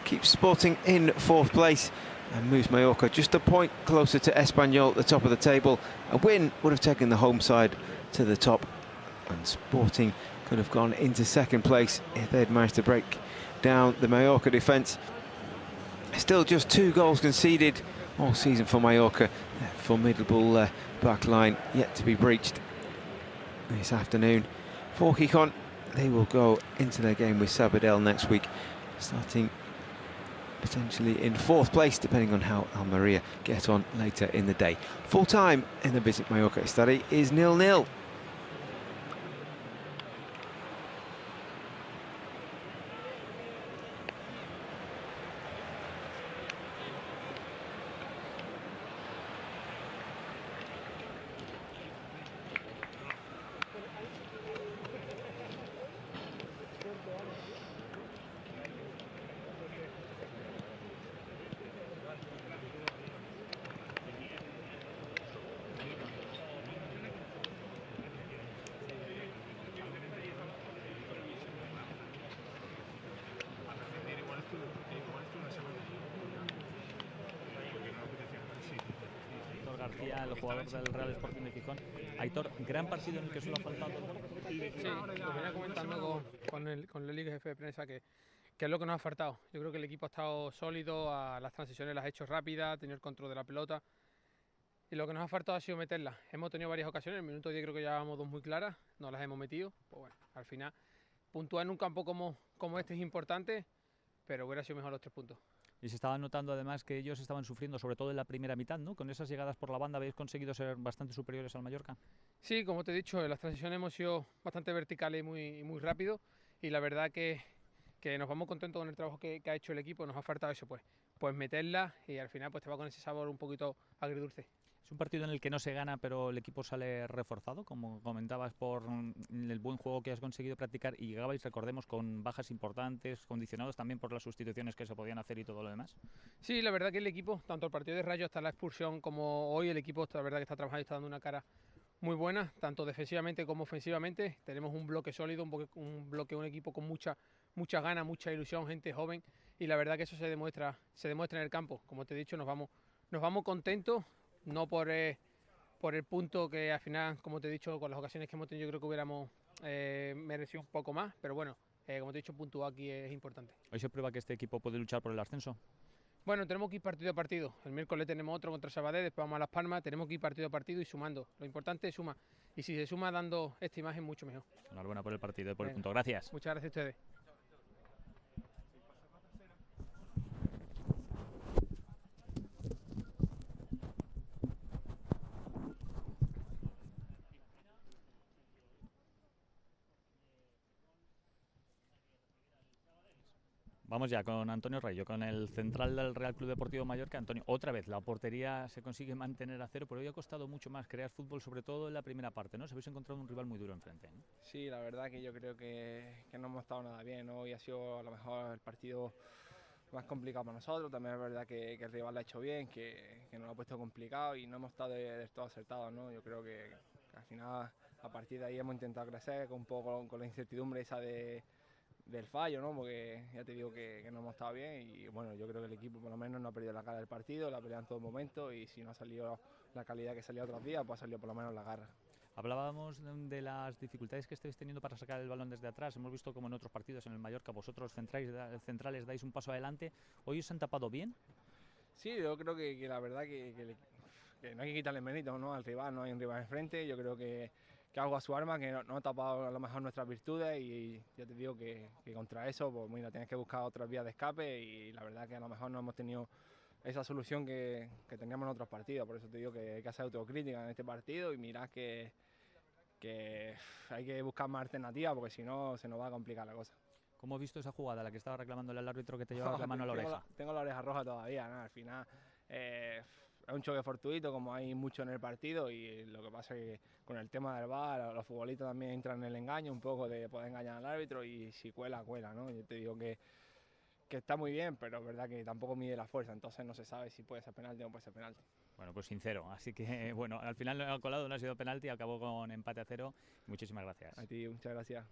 keeps Sporting in 4th place and moves Mallorca just a point closer to Espanyol at the top of the table. A win would have taken the home side to the top, and Sporting could have gone into 2nd place if they'd managed to break down the Mallorca defence. Still just 2 goals conceded all season for Mallorca. That formidable back line yet to be breached this afternoon. For Gijón, they will go into their game with Sabadell next week, starting potentially in 4th place, depending on how Almeria get on later in the day. Full time in the Visit Mallorca Estadio is 0-0. El jugador del Real Sporting de Gijón. Aitor, gran partido en el que solo ha faltado. Sí, lo venía comentando con el Liga Jefe de Prensa que es lo que nos ha faltado. Yo creo que el equipo ha estado sólido, a las transiciones las ha hecho rápidas, ha tenido el control de la pelota y lo que nos ha faltado ha sido meterla. Hemos tenido varias ocasiones, en el minuto 10 creo que llevábamos 2 muy claras, no las hemos metido. Pues bueno, al final puntuar en un campo como este es importante, pero hubiera sido mejor los 3 puntos. Y se estaba notando además que ellos estaban sufriendo, sobre todo en la primera mitad, ¿no? Con esas llegadas por la banda habéis conseguido ser bastante superiores al Mallorca. Sí, como te he dicho, en las transiciones hemos sido bastante verticales y muy rápidos, y la verdad que nos vamos contentos con el trabajo que ha hecho el equipo. Nos ha faltado eso, pues meterla, y al final pues te va con ese sabor un poquito agridulce. Es un partido en el que no se gana, pero el equipo sale reforzado, como comentabas, por el buen juego que has conseguido practicar, y llegabais, recordemos, con bajas importantes, condicionados también por las sustituciones que se podían hacer y todo lo demás. Sí, la verdad que el equipo, tanto el partido de Rayo hasta la expulsión como hoy, el equipo la verdad que está trabajando y está dando una cara muy buena, tanto defensivamente como ofensivamente. Tenemos un bloque sólido, un equipo con mucha ganas, mucha ilusión, gente joven, y la verdad que eso se demuestra en el campo. Como te he dicho, nos vamos contentos. No por el punto que al final, como te he dicho, con las ocasiones que hemos tenido, yo creo que hubiéramos merecido un poco más, pero bueno, como te he dicho, puntuar aquí es importante. ¿Hoy se prueba que este equipo puede luchar por el ascenso? Bueno, tenemos que ir partido a partido. El miércoles tenemos otro contra Sabadell, después vamos a Las Palmas, tenemos que ir partido a partido y sumando. Lo importante es sumar, y si se suma dando esta imagen, mucho mejor. Enhorabuena por el partido y por el punto. Gracias. Muchas gracias a ustedes. Vamos ya con Antonio Rayo, con el central del Real Club Deportivo Mallorca. Antonio, otra vez la portería se consigue mantener a 0, pero hoy ha costado mucho más crear fútbol, sobre todo en la primera parte, ¿no? Se habéis encontrado un rival muy duro enfrente, ¿no? Sí, la verdad que yo creo que no hemos estado nada bien, ¿no? Hoy ha sido a lo mejor el partido más complicado para nosotros. También es verdad que el rival lo ha hecho bien, que nos lo ha puesto complicado y no hemos estado del todo acertados, ¿no? Yo creo que al final, a partir de ahí hemos intentado crecer un poco con la incertidumbre esa del fallo, ¿no? Porque ya te digo que no hemos estado bien, y bueno, yo creo que el equipo por lo menos no ha perdido la cara del partido, la ha peleado en todo momento, y si no ha salido la calidad que salía otros días, pues ha salido por lo menos la garra. Hablábamos de las dificultades que estáis teniendo para sacar el balón desde atrás. Hemos visto como en otros partidos en el Mallorca vosotros centrales dais un paso adelante. ¿Hoy os han tapado bien? Sí, yo creo que la verdad que no hay que quitarle mérito, ¿no? Al rival, no hay un rival enfrente. Yo creo que algo a su arma, que no ha tapado a lo mejor nuestras virtudes, y ya te digo que contra eso, pues mira, tienes que buscar otras vías de escape, y la verdad que a lo mejor no hemos tenido esa solución que teníamos en otros partidos. Por eso te digo que hay que hacer autocrítica en este partido y mirad que hay que buscar más alternativas, porque si no se nos va a complicar la cosa. ¿Cómo has visto esa jugada, la que estaba reclamándole al árbitro que te llevaba la mano a la oreja? Tengo la oreja roja todavía, ¿no? Al final es un choque fortuito, como hay mucho en el partido, y lo que pasa es que con el tema del VAR, los futbolistas también entran en el engaño un poco de poder engañar al árbitro, y si cuela, ¿no? Yo te digo que está muy bien, pero es verdad que tampoco mide la fuerza, entonces no se sabe si puede ser penalti o no puede ser penalti. Bueno, pues sincero, así que bueno, al final lo ha colado, no ha sido penalti, acabó con empate a 0. Muchísimas gracias. A ti, muchas gracias.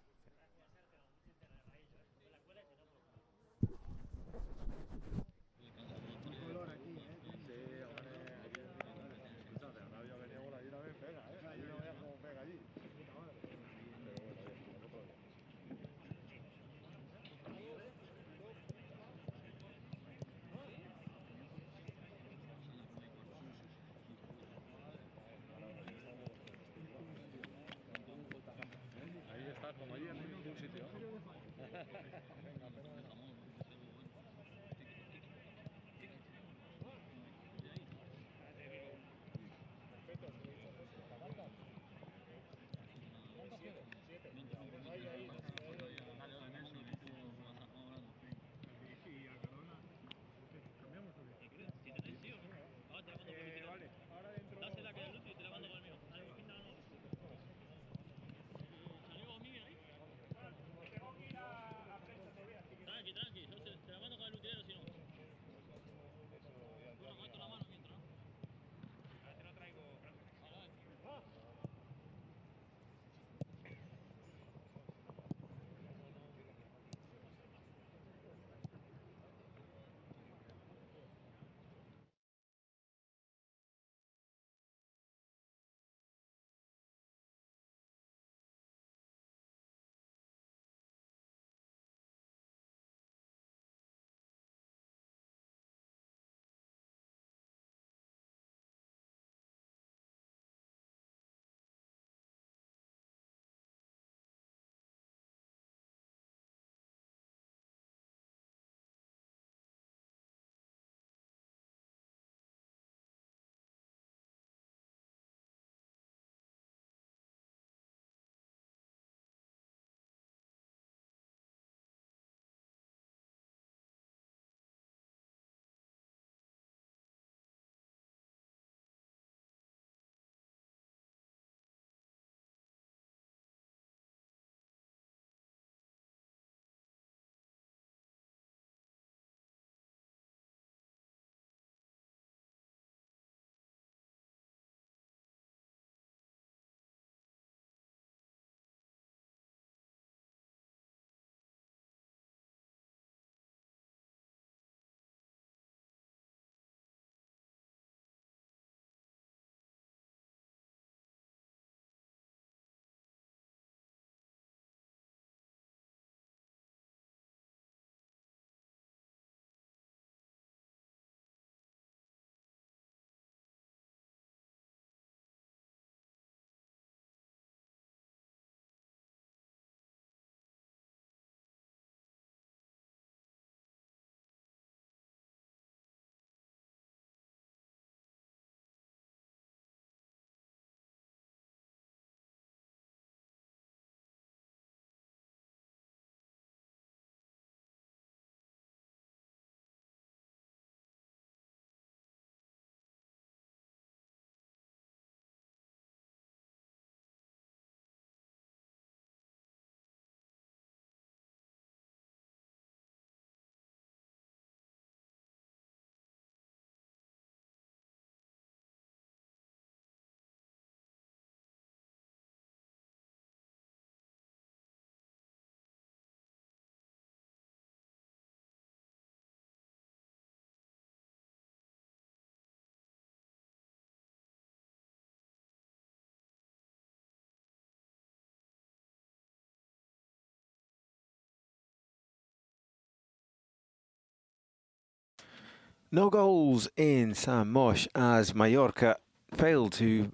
No goals in San Mosh as Mallorca failed to